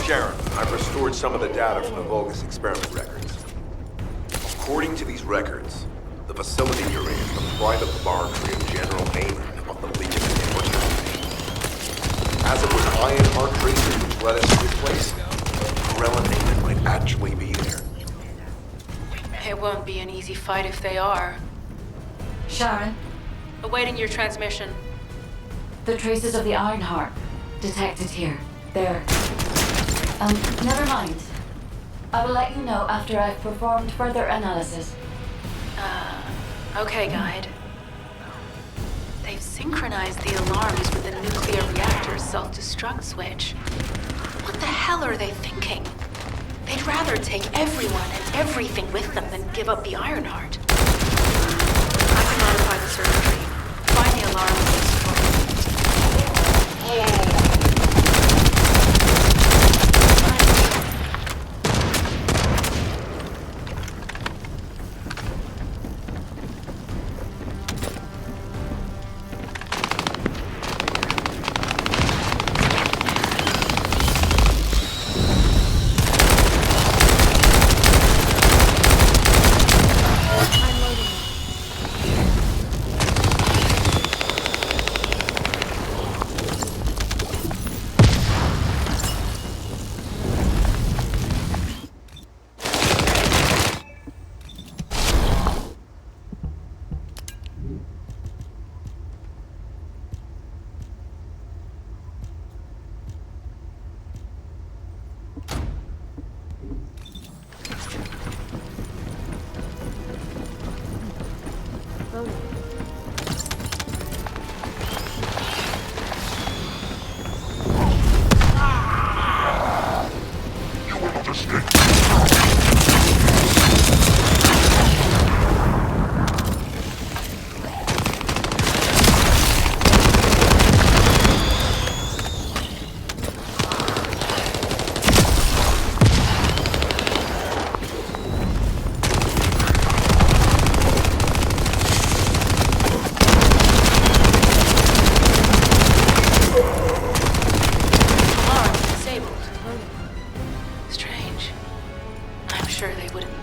Sharon, I've restored some of the data from the Vulgus experiment records. According to these records, the facility you're in is the private laboratory of General Amon of the Legion of Immortality. As it was Ironheart tracers which led us to this place, Corella and Amon might actually be there. It won't be an easy fight if they are. Sharon, Awaiting your transmission. the traces of the Ironheart detected here. They're... never mind. I will let you know after I've performed further analysis. Okay, Guide. They've synchronized the alarms with the nuclear reactor's self-destruct switch. What the hell are they thinking? They'd rather take everyone and everything with them than give up the Ironheart. I can modify the circuitry. Find the alarm and destroy it.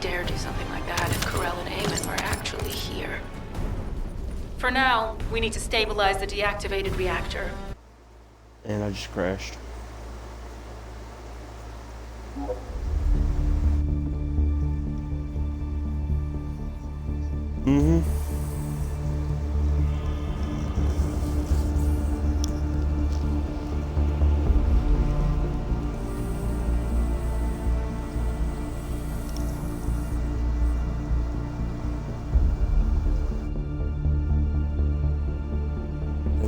dare do something like that if Corell and Eamon were actually here. For now, we need to stabilize the deactivated reactor. And I just crashed. And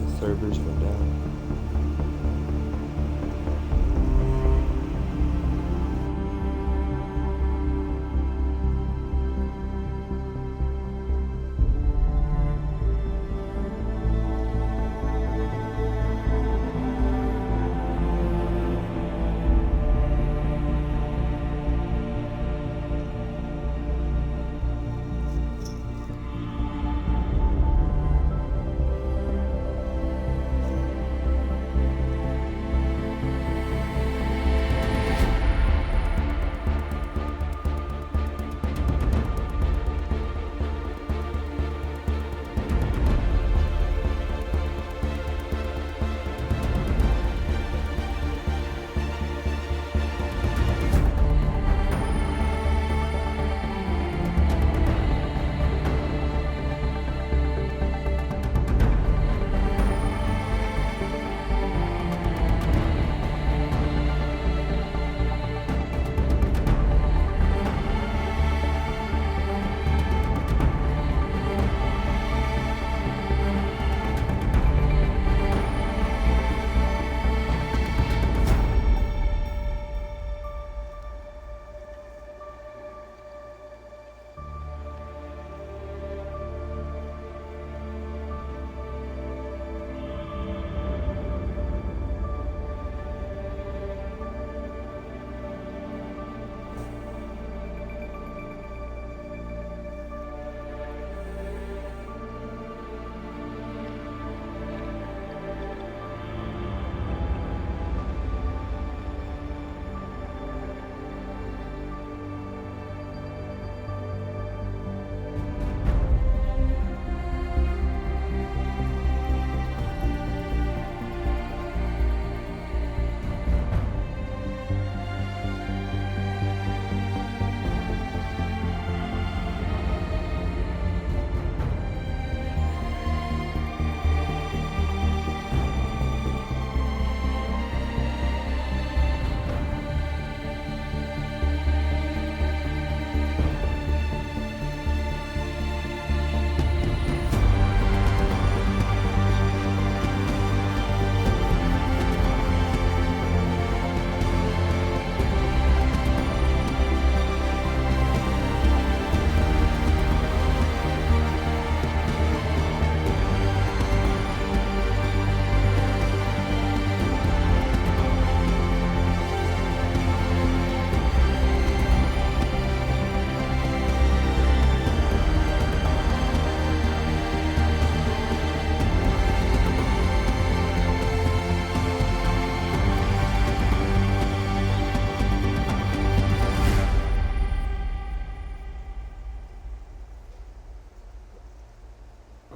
the servers went down.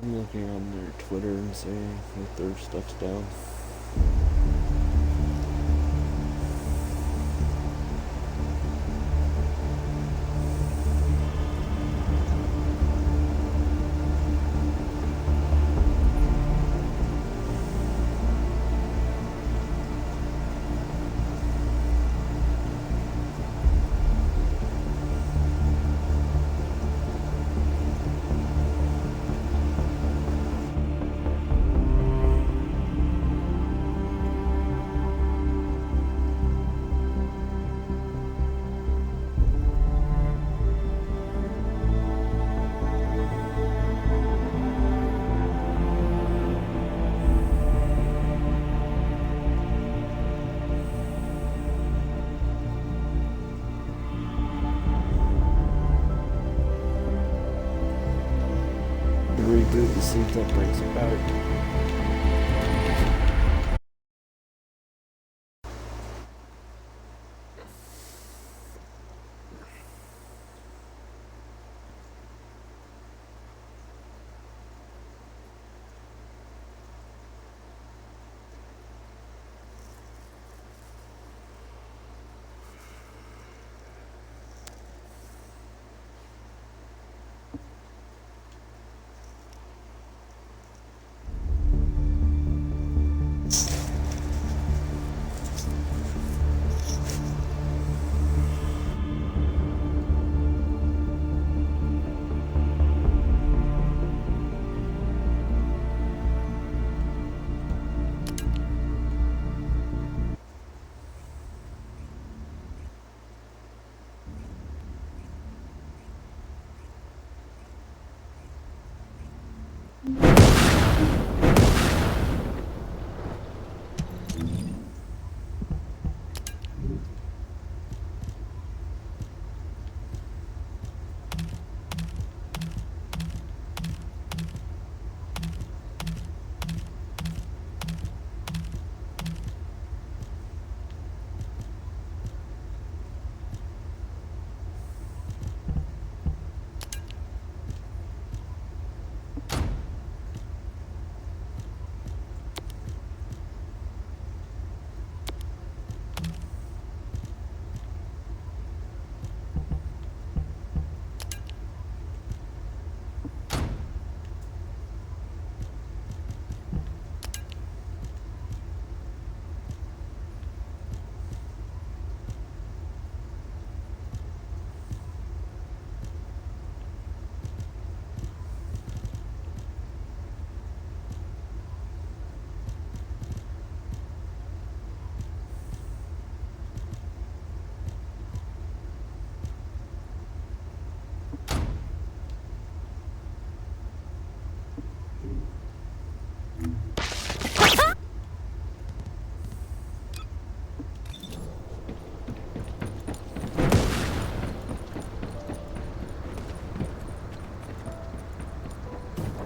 I'm looking on their Twitter and seeing if their stuff's down. Reboot and see if that brings it back.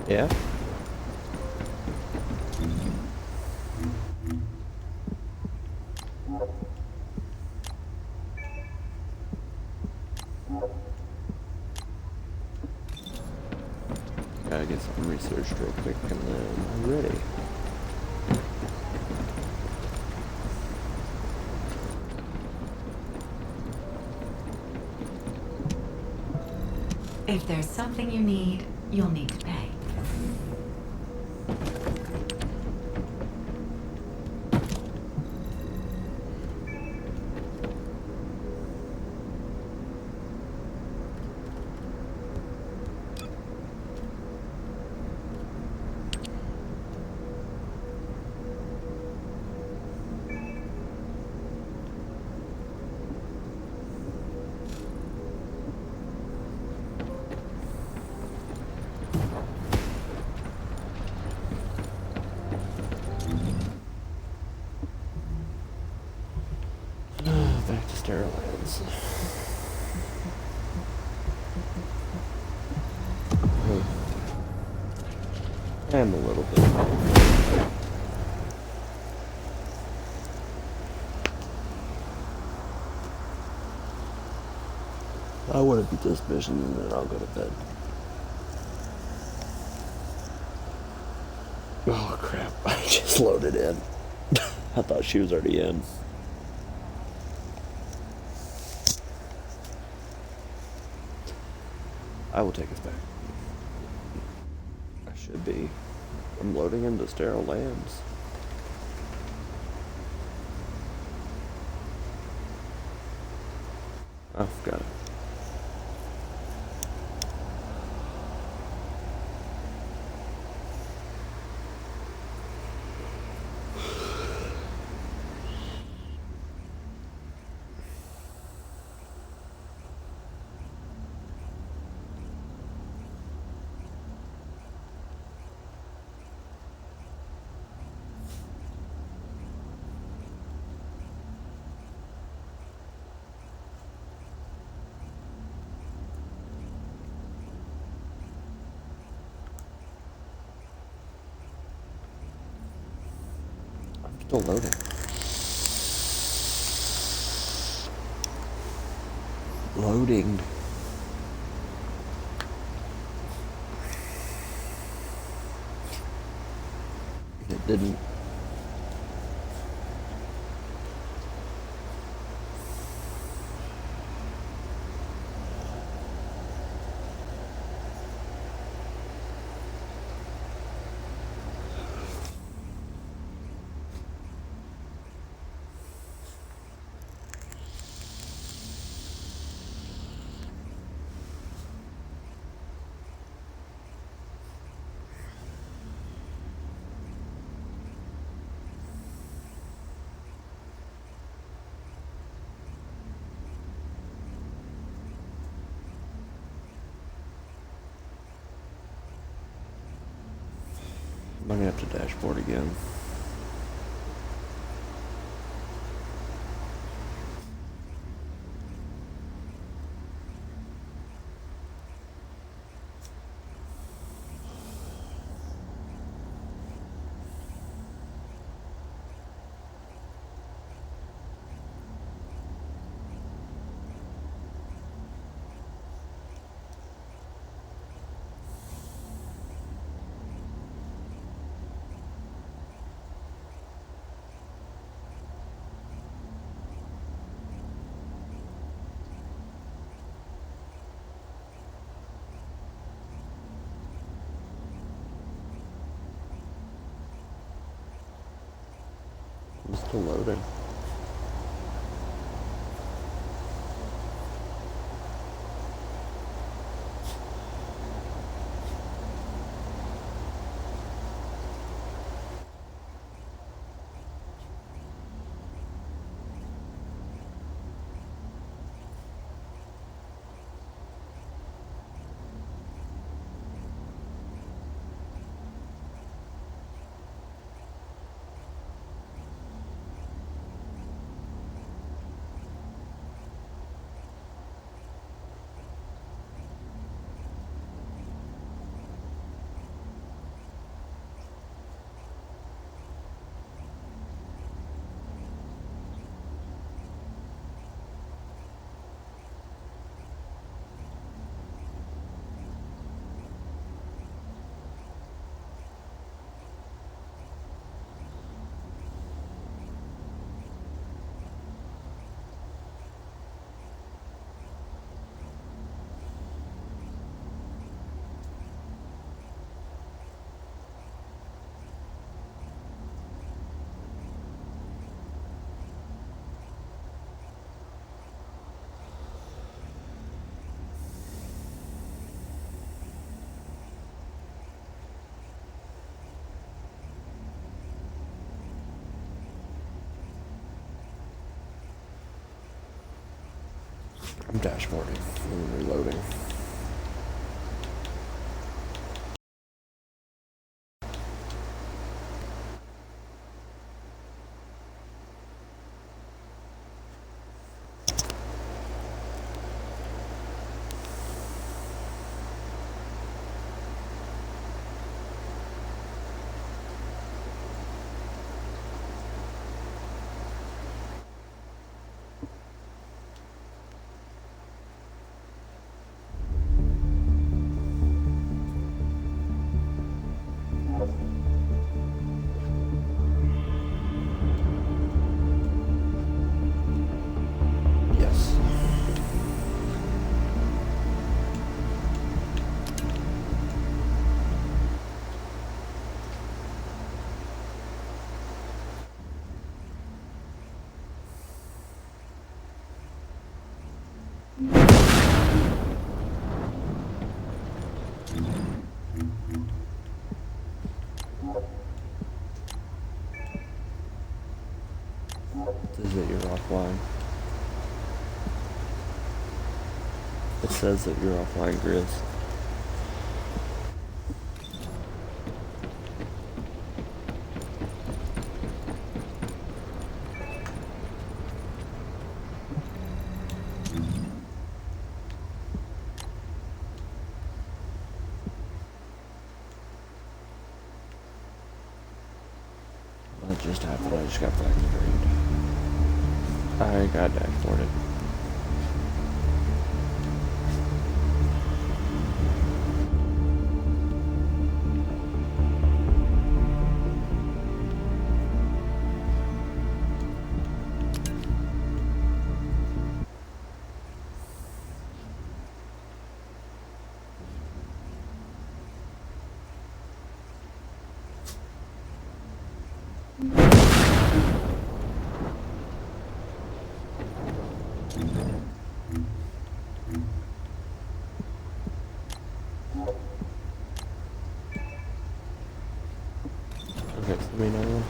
Yeah? Gotta get some research real quick and then I'm ready. If there's something you need, you'll need to pay. Back to Sterilines. And a little bit. I want to beat this mission and then I'll go to bed. Oh crap, I just loaded in. I thought she was already in. I will take us back. I should be. I'm loading into sterile lands. Oh, got it. Still loading. Loading. It didn't. I'm gonna have to dashboard again. I'm still loading. I'm dashboarding and reloading. Yes. Says that you're offline. It says that you're offline, Grizz. That just happened. I just got black screened. I got dashboarded. Okay, so let me know.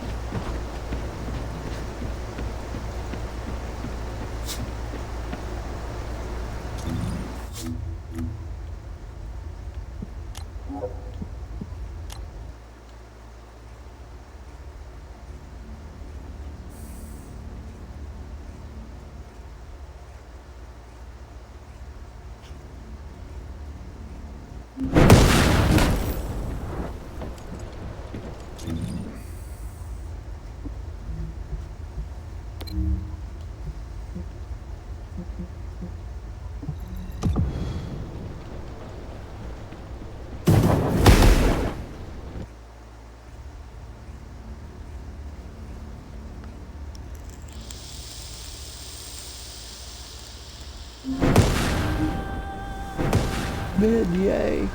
Mid, yay.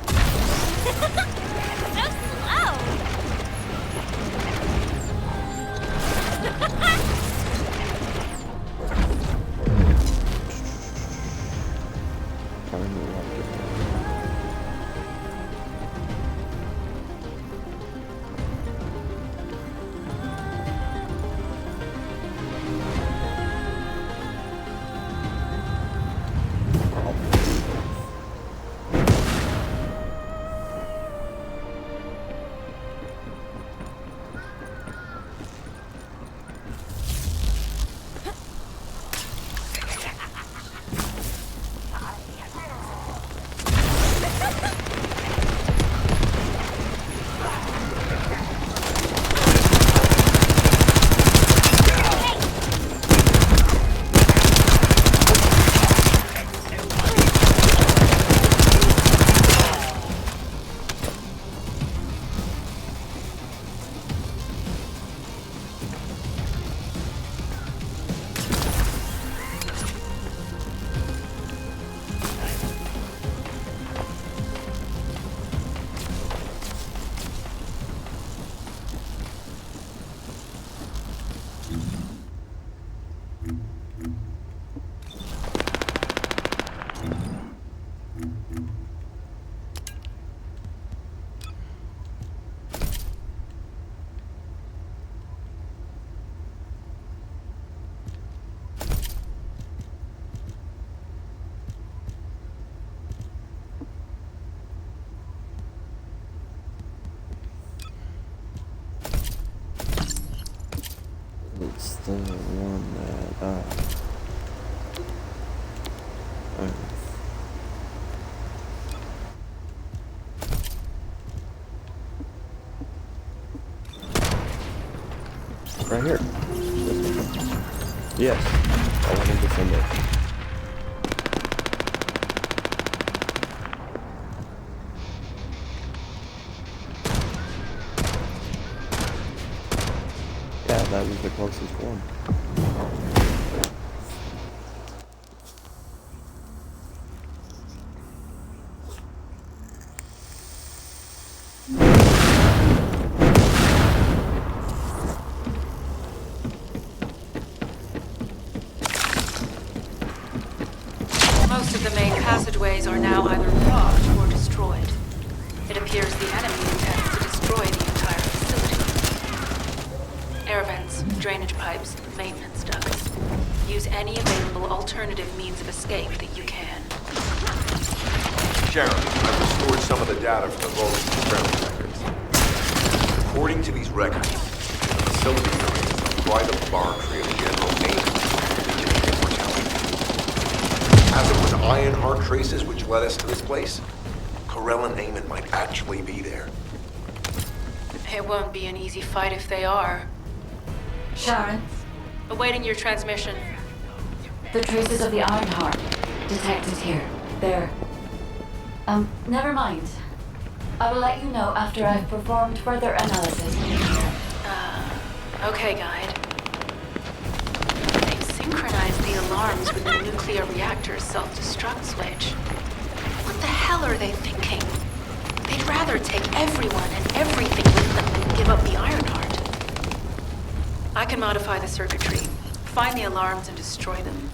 So slow. Time to lock it. here. This one. Yes. I want to defend it. Yeah, that was the closest one. Most of the main passageways are now either blocked or destroyed. It appears the enemy intends to destroy the entire facility. Air vents, drainage pipes, maintenance ducts. Use any available alternative means of escape that you can. Sharon, I've restored some of the data from the Vulgus experiment records. According to these records, the facility remains the private laboratory of General Mayne. As it was Ironheart traces which led us to this place, Corell and Eamon might actually be there. It won't be an easy fight if they are. Sharon, Awaiting your transmission. the traces of the Ironheart detected here. There. Never mind. I will let you know after I've performed further analysis. Okay, Guide. They synchronized the alarms with the nuclear reactor's self-destruct switch. What the hell are they thinking? They'd rather take everyone and everything with them than give up the Ironheart. I can modify the circuitry, find the alarms and destroy them.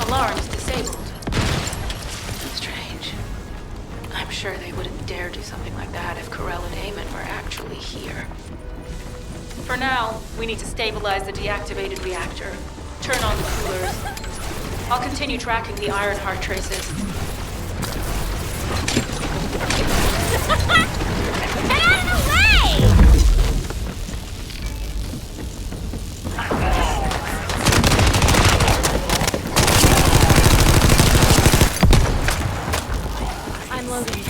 Alarms disabled. Strange. I'm sure they wouldn't dare do something like that if Corell and Eamon were actually here. For now, we need to stabilize the deactivated reactor, turn on the coolers. I'll continue tracking the Ironheart traces. Get out of the way! I'm loading.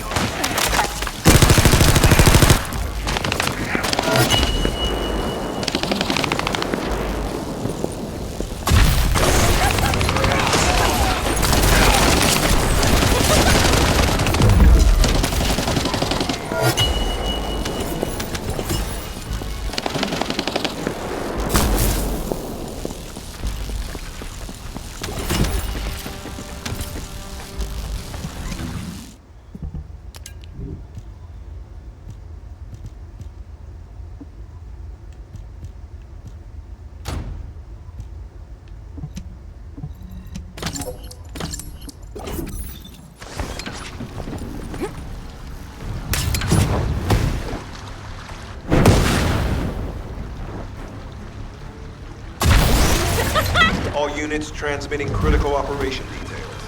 All units transmitting critical operation details.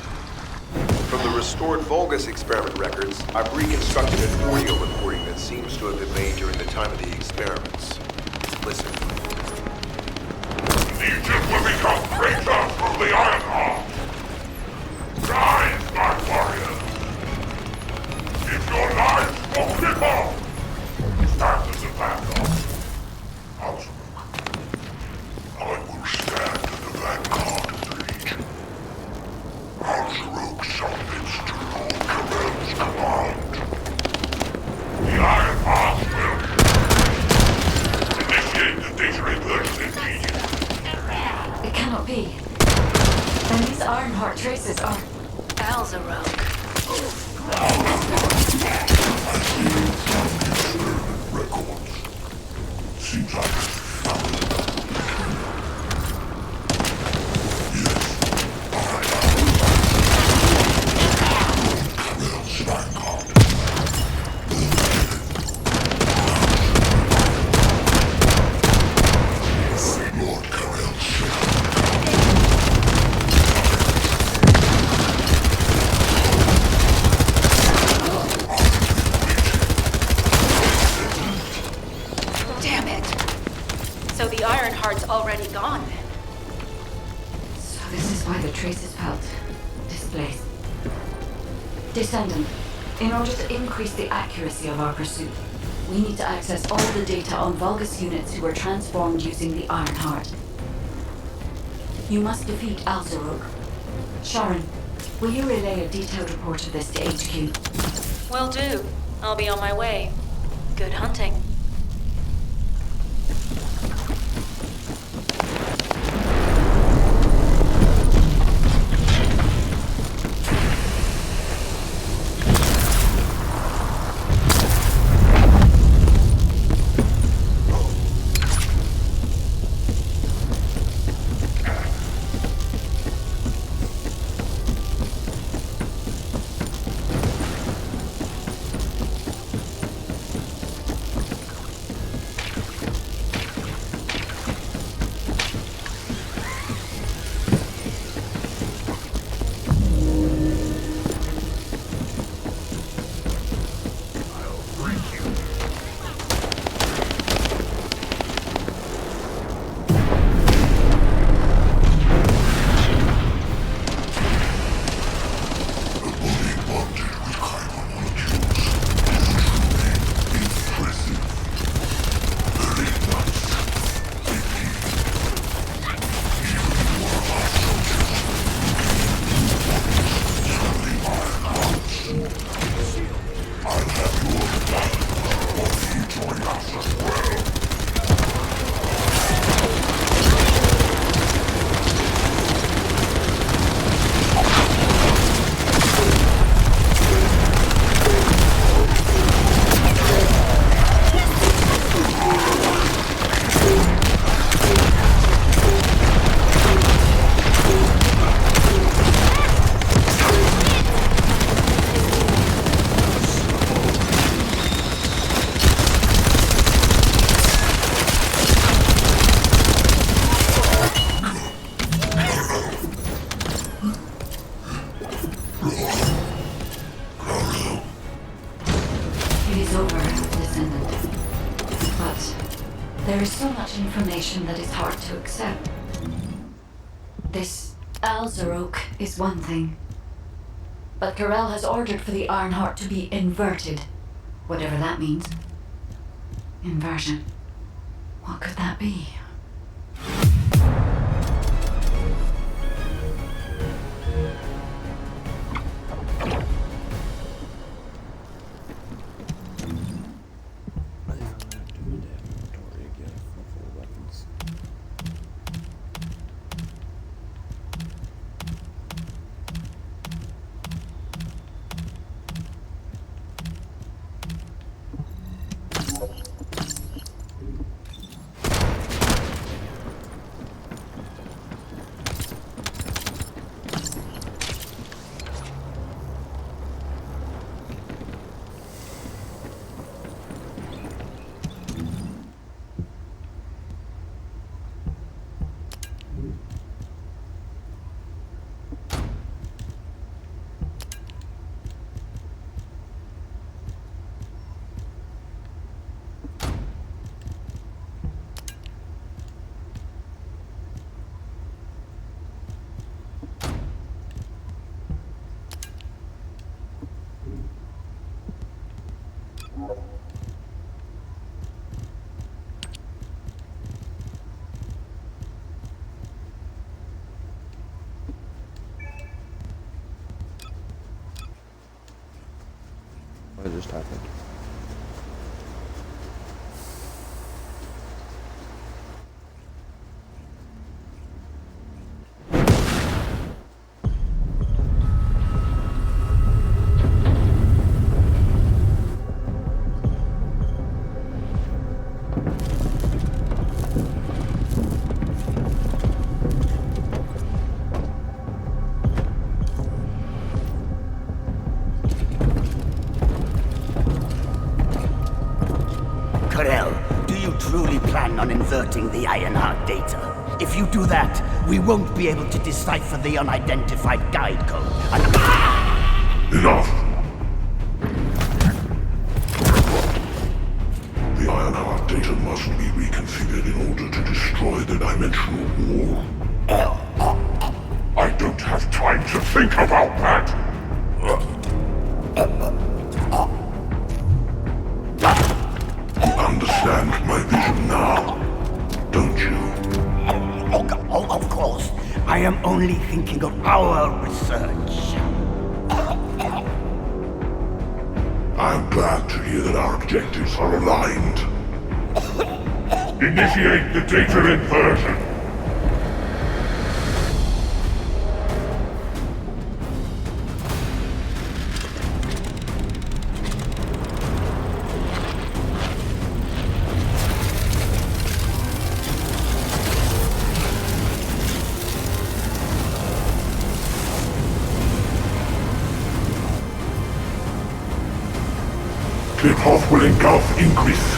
From the restored Vulgus experiment records, I've reconstructed an audio recording that seems to have been made during the time of the experiments. Listen. Legion will become greater through the Ironheart. Rise, my warriors. If your lives for people, stand as a backup. Alzarok. Seems like Damn it! So the Ironheart's already gone then. So this is why the trace is felt. Displaced. Descendant, in order to increase the accuracy of our pursuit, we need to access all the data on Vulgus units who were transformed using the Ironheart. You must defeat Alzarok. Sharon, will you relay a detailed report of this to HQ? Will do. I'll be on my way. Good hunting. There is so much information that is hard to accept. This Alzarok is one thing. But Corel has ordered for the Ironheart to be inverted. Whatever that means. Inversion. What could that be? What just happened? plan on inverting the Ironheart data. If you do that, we won't be able to decipher the unidentified guide code. Enough! The Ironheart data must be reconfigured in order to destroy the dimensional wall. I don't have time to think about that! You understand my vision now, don't you? Oh, of course. I am only thinking of our research. I'm glad to hear that our objectives are aligned. Initiate the data inversion. The path will engulf increase.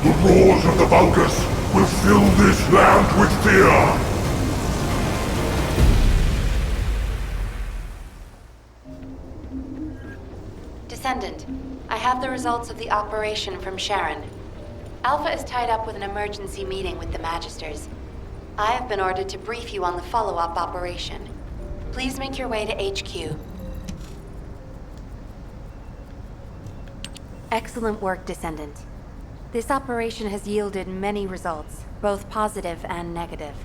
The roars of the Vulgus will fill this land with fear. Descendant, I have the results of the operation from Sharon. Alpha is tied up with an emergency meeting with the Magisters. I have been ordered to brief you on the follow-up operation. Please make your way to HQ. Excellent work, Descendant. This operation has yielded many results, both positive and negative.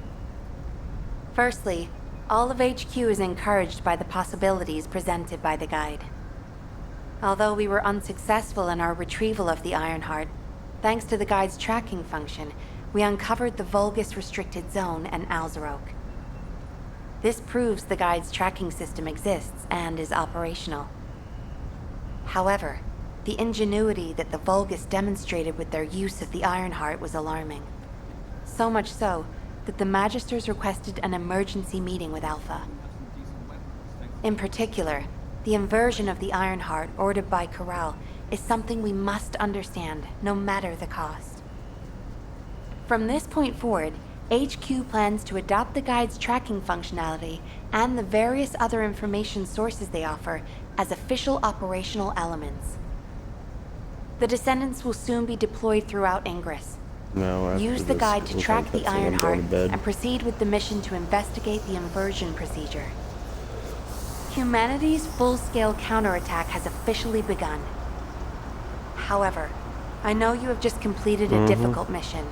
Firstly, all of HQ is encouraged by the possibilities presented by the guide. Although we were unsuccessful in our retrieval of the Ironheart, thanks to the guide's tracking function, we uncovered the Vulgus restricted zone and Alzarok. This proves the guide's tracking system exists and is operational. However, the ingenuity that the Vulgus demonstrated with their use of the Ironheart was alarming. So much so that the Magisters requested an emergency meeting with Alpha. In particular, the inversion of the Ironheart ordered by Corral is something we must understand, no matter the cost. From this point forward, HQ plans to adopt the guide's tracking functionality and the various other information sources they offer as official operational elements. The Descendants will soon be deployed throughout Ingress. Use the guide to track the Ironheart and proceed with the mission to investigate the inversion procedure. Humanity's full-scale counterattack has officially begun. However, I know you have just completed a difficult mission.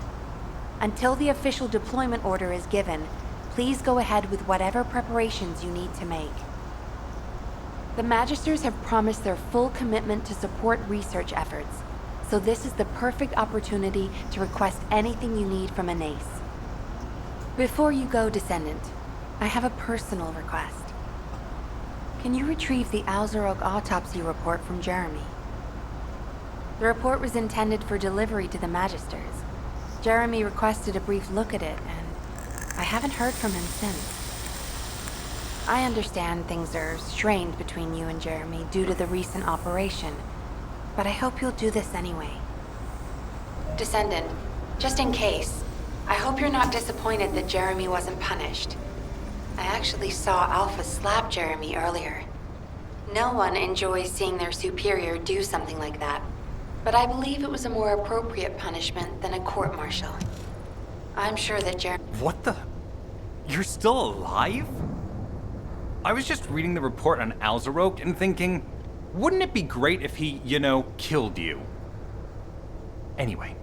Until the official deployment order is given, please go ahead with whatever preparations you need to make. The Magisters have promised their full commitment to support research efforts, so this is the perfect opportunity to request anything you need from an ace. Before you go, Descendant, I have a personal request. Can you retrieve the Alzarok autopsy report from Jeremy? The report was intended for delivery to the Magisters. Jeremy requested a brief look at it, and I haven't heard from him since. I understand things are strained between you and Jeremy due to the recent operation, but I hope you'll do this anyway. Descendant, just in case, I hope you're not disappointed that Jeremy wasn't punished. I actually saw Alpha slap Jeremy earlier. No one enjoys seeing their superior do something like that, but I believe it was a more appropriate punishment than a court-martial. I'm sure that Jeremy... What the? You're still alive? I was just reading the report on Alzarok and thinking, wouldn't it be great if he, killed you? Anyway,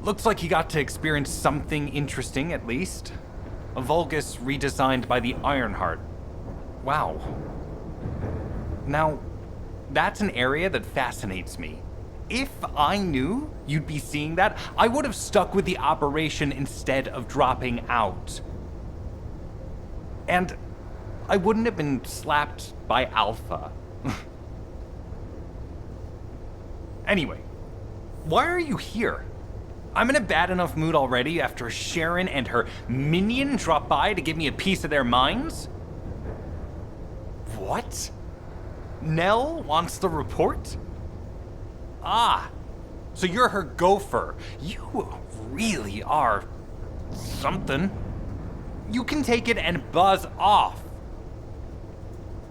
looks like you got to experience something interesting at least. A Vulgus redesigned by the Ironheart. Wow. Now, that's an area that fascinates me. If I knew you'd be seeing that, I would have stuck with the operation instead of dropping out. And I wouldn't have been slapped by Alpha. Anyway, why are you here? I'm in a bad enough mood already after Sharon and her minion drop by to give me a piece of their minds? What? Nell wants the report? Ah, So you're her gopher. You really are something. You can take it and buzz off.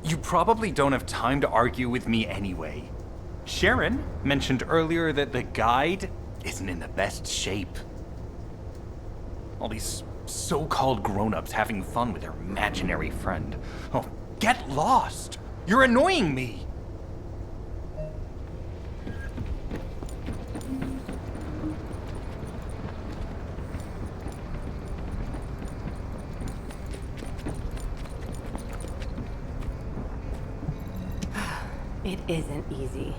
You probably don't have time to argue with me anyway. Sharon mentioned earlier that the guide isn't in the best shape. All these so-called grown-ups having fun with their imaginary friend. Oh, get lost! You're annoying me! It isn't easy.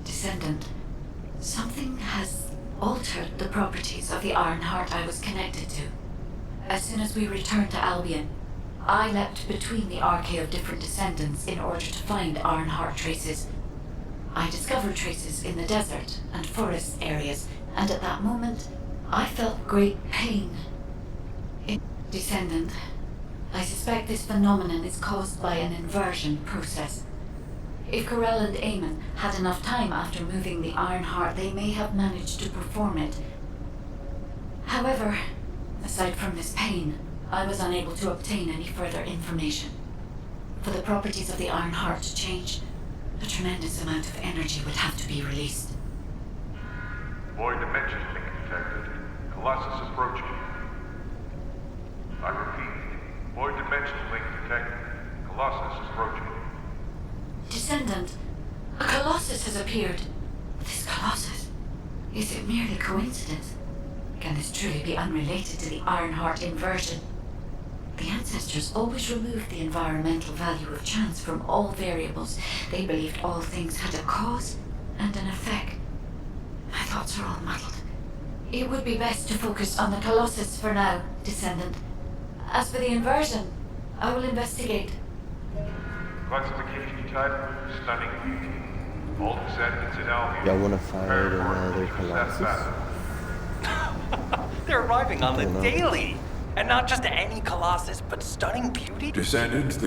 Descendant, something has altered the properties of the Ironheart I was connected to. As soon as we returned to Albion, I leapt between the arcade of different descendants in order to find Ironheart traces. I discovered traces in the desert and forest areas, and at that moment, I felt great pain. Descendant, I suspect this phenomenon is caused by an inversion process. If Corell and Eamon had enough time after moving the Ironheart, they may have managed to perform it. However, aside from this pain, I was unable to obtain any further information. For the properties of the Ironheart to change, a tremendous amount of energy would have to be released. Void dimension link detected. Colossus approaching. I repeat, void dimension link detected. Colossus approaching. Descendant, a Colossus has appeared. This Colossus, is it merely coincidence? Can this truly be unrelated to the Ironheart inversion? The ancestors always removed the environmental value of chance from all variables. They believed all things had a cause and an effect. My thoughts are all muddled. It would be best to focus on the Colossus for now, Descendant. As for the inversion, I will investigate. Classification type, stunning beauty. All descendants in Albion. Y'all wanna fight another Colossus? They're arriving on the daily! And not just any Colossus, but stunning beauty? Descendants,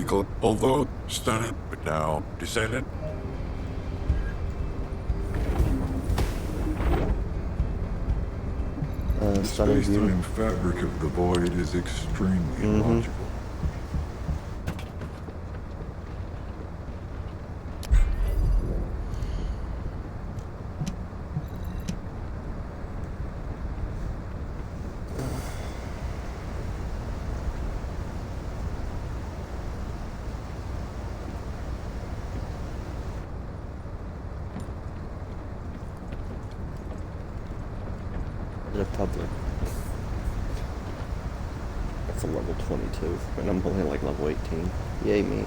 although stunning, but now descendant. The space-time fabric of the void is extremely illogical. Republic. That's a level 22, and I'm only like level 18. Yay me.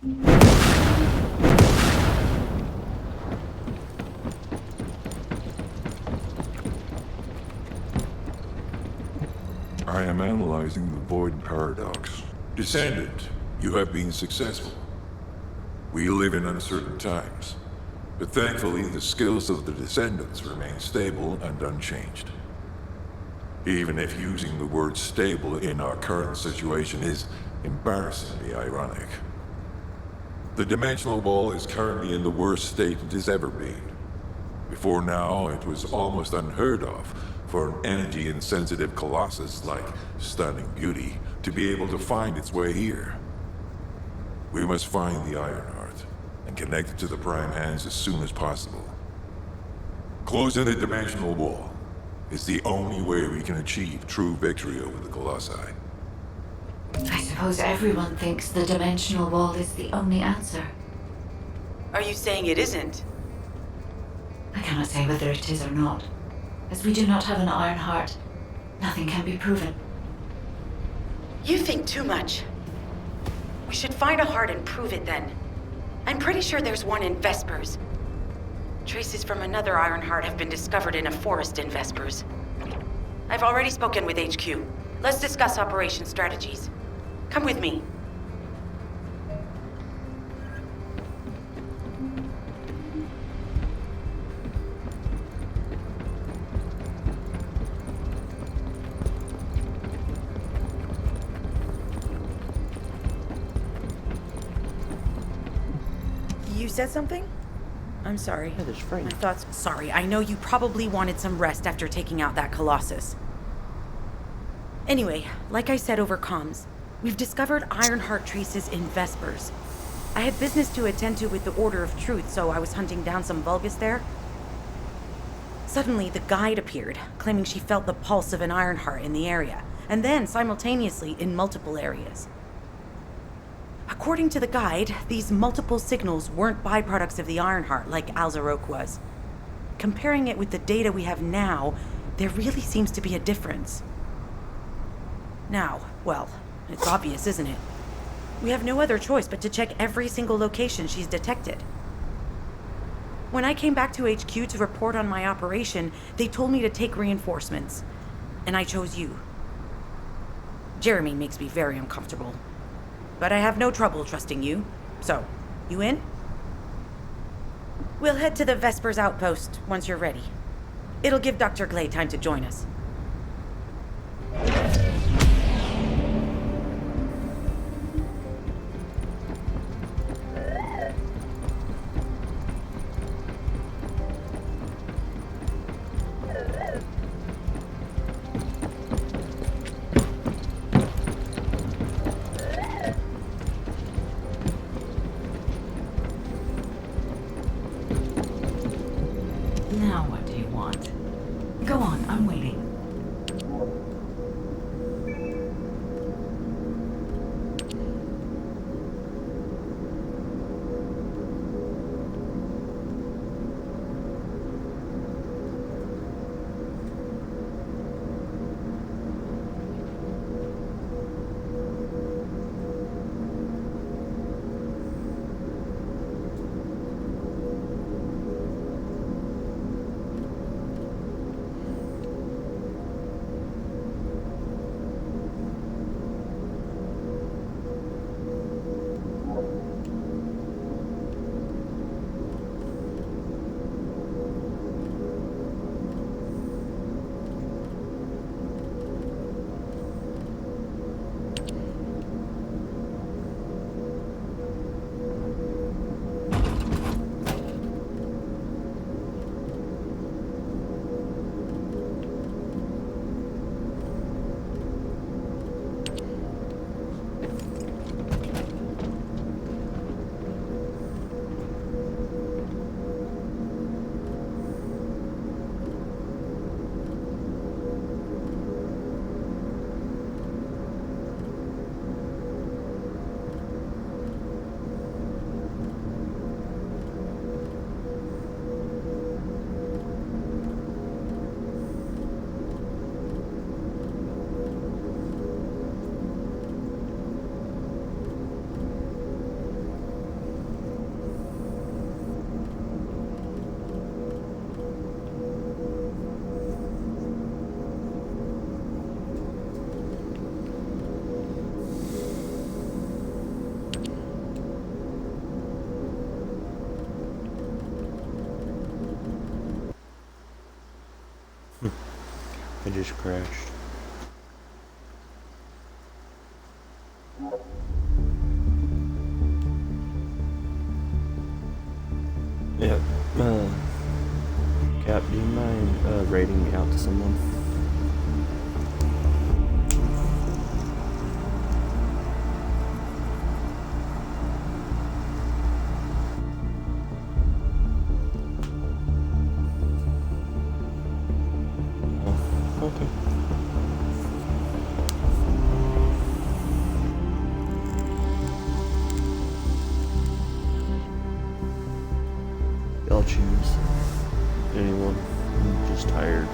I am analyzing the void paradox. Descendant, you have been successful. We live in uncertain times, but thankfully the skills of the descendants remain stable and unchanged. Even if using the word stable in our current situation is embarrassingly ironic. The dimensional wall is currently in the worst state it has ever been. Before now, it was almost unheard of for an energy-insensitive colossus like Stunning Beauty to be able to find its way here. We must find the Ironheart and connect it to the Prime Hands as soon as possible. Closing the dimensional wall is the only way we can achieve true victory over the Colossi. I suppose everyone thinks the dimensional wall is the only answer. Are you saying it isn't? I cannot say whether it is or not. As we do not have an Ironheart, nothing can be proven. You think too much. We should find a heart and prove it then. I'm pretty sure there's one in Vespers. Traces from another Ironheart have been discovered in a forest in Vespers. I've already spoken with HQ. Let's discuss operation strategies. Come with me. You said something? I'm sorry. Yeah, there's Frank. My thoughts. Sorry, I know you probably wanted some rest after taking out that Colossus. Anyway, like I said over comms, we've discovered Ironheart traces in Vespers. I had business to attend to with the Order of Truth, so I was hunting down some Vulgus there. Suddenly, the guide appeared, claiming she felt the pulse of an Ironheart in the area, and then simultaneously in multiple areas. According to the guide, these multiple signals weren't byproducts of the Ironheart like Alzarok was. Comparing it with the data we have now, there really seems to be a difference. Now, well, it's obvious, isn't it? We have no other choice but to check every single location she's detected. When I came back to HQ to report on my operation, they told me to take reinforcements, and I chose you. Jeremy makes me very uncomfortable. But I have no trouble trusting you. So, you in? We'll head to the Vespers outpost once you're ready. It'll give Dr. Glay time to join us. Now what do you want? Go on, I'm waiting. just crashed. Yep. Cap, do you mind rating me out to someone? Oh, okay. Y'all choose. Anyone? I'm just tired.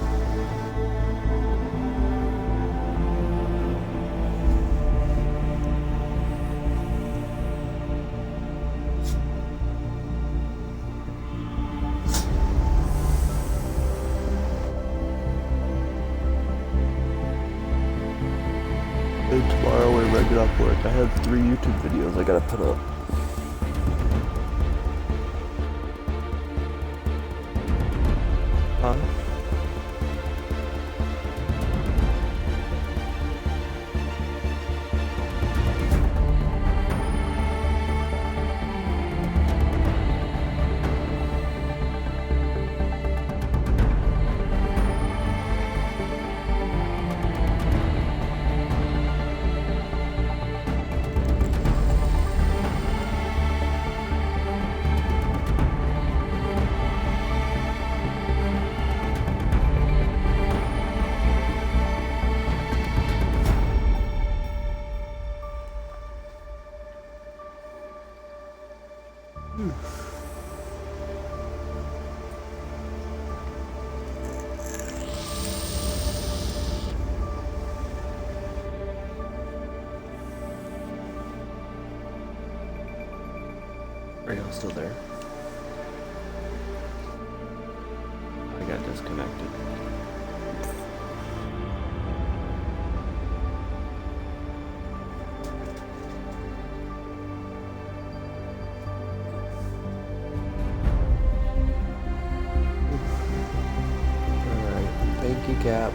And tomorrow when I get off work, I have 3 YouTube videos I gotta put up. Huh? Are y'all still there? I got disconnected. Alright, thank you, Cap.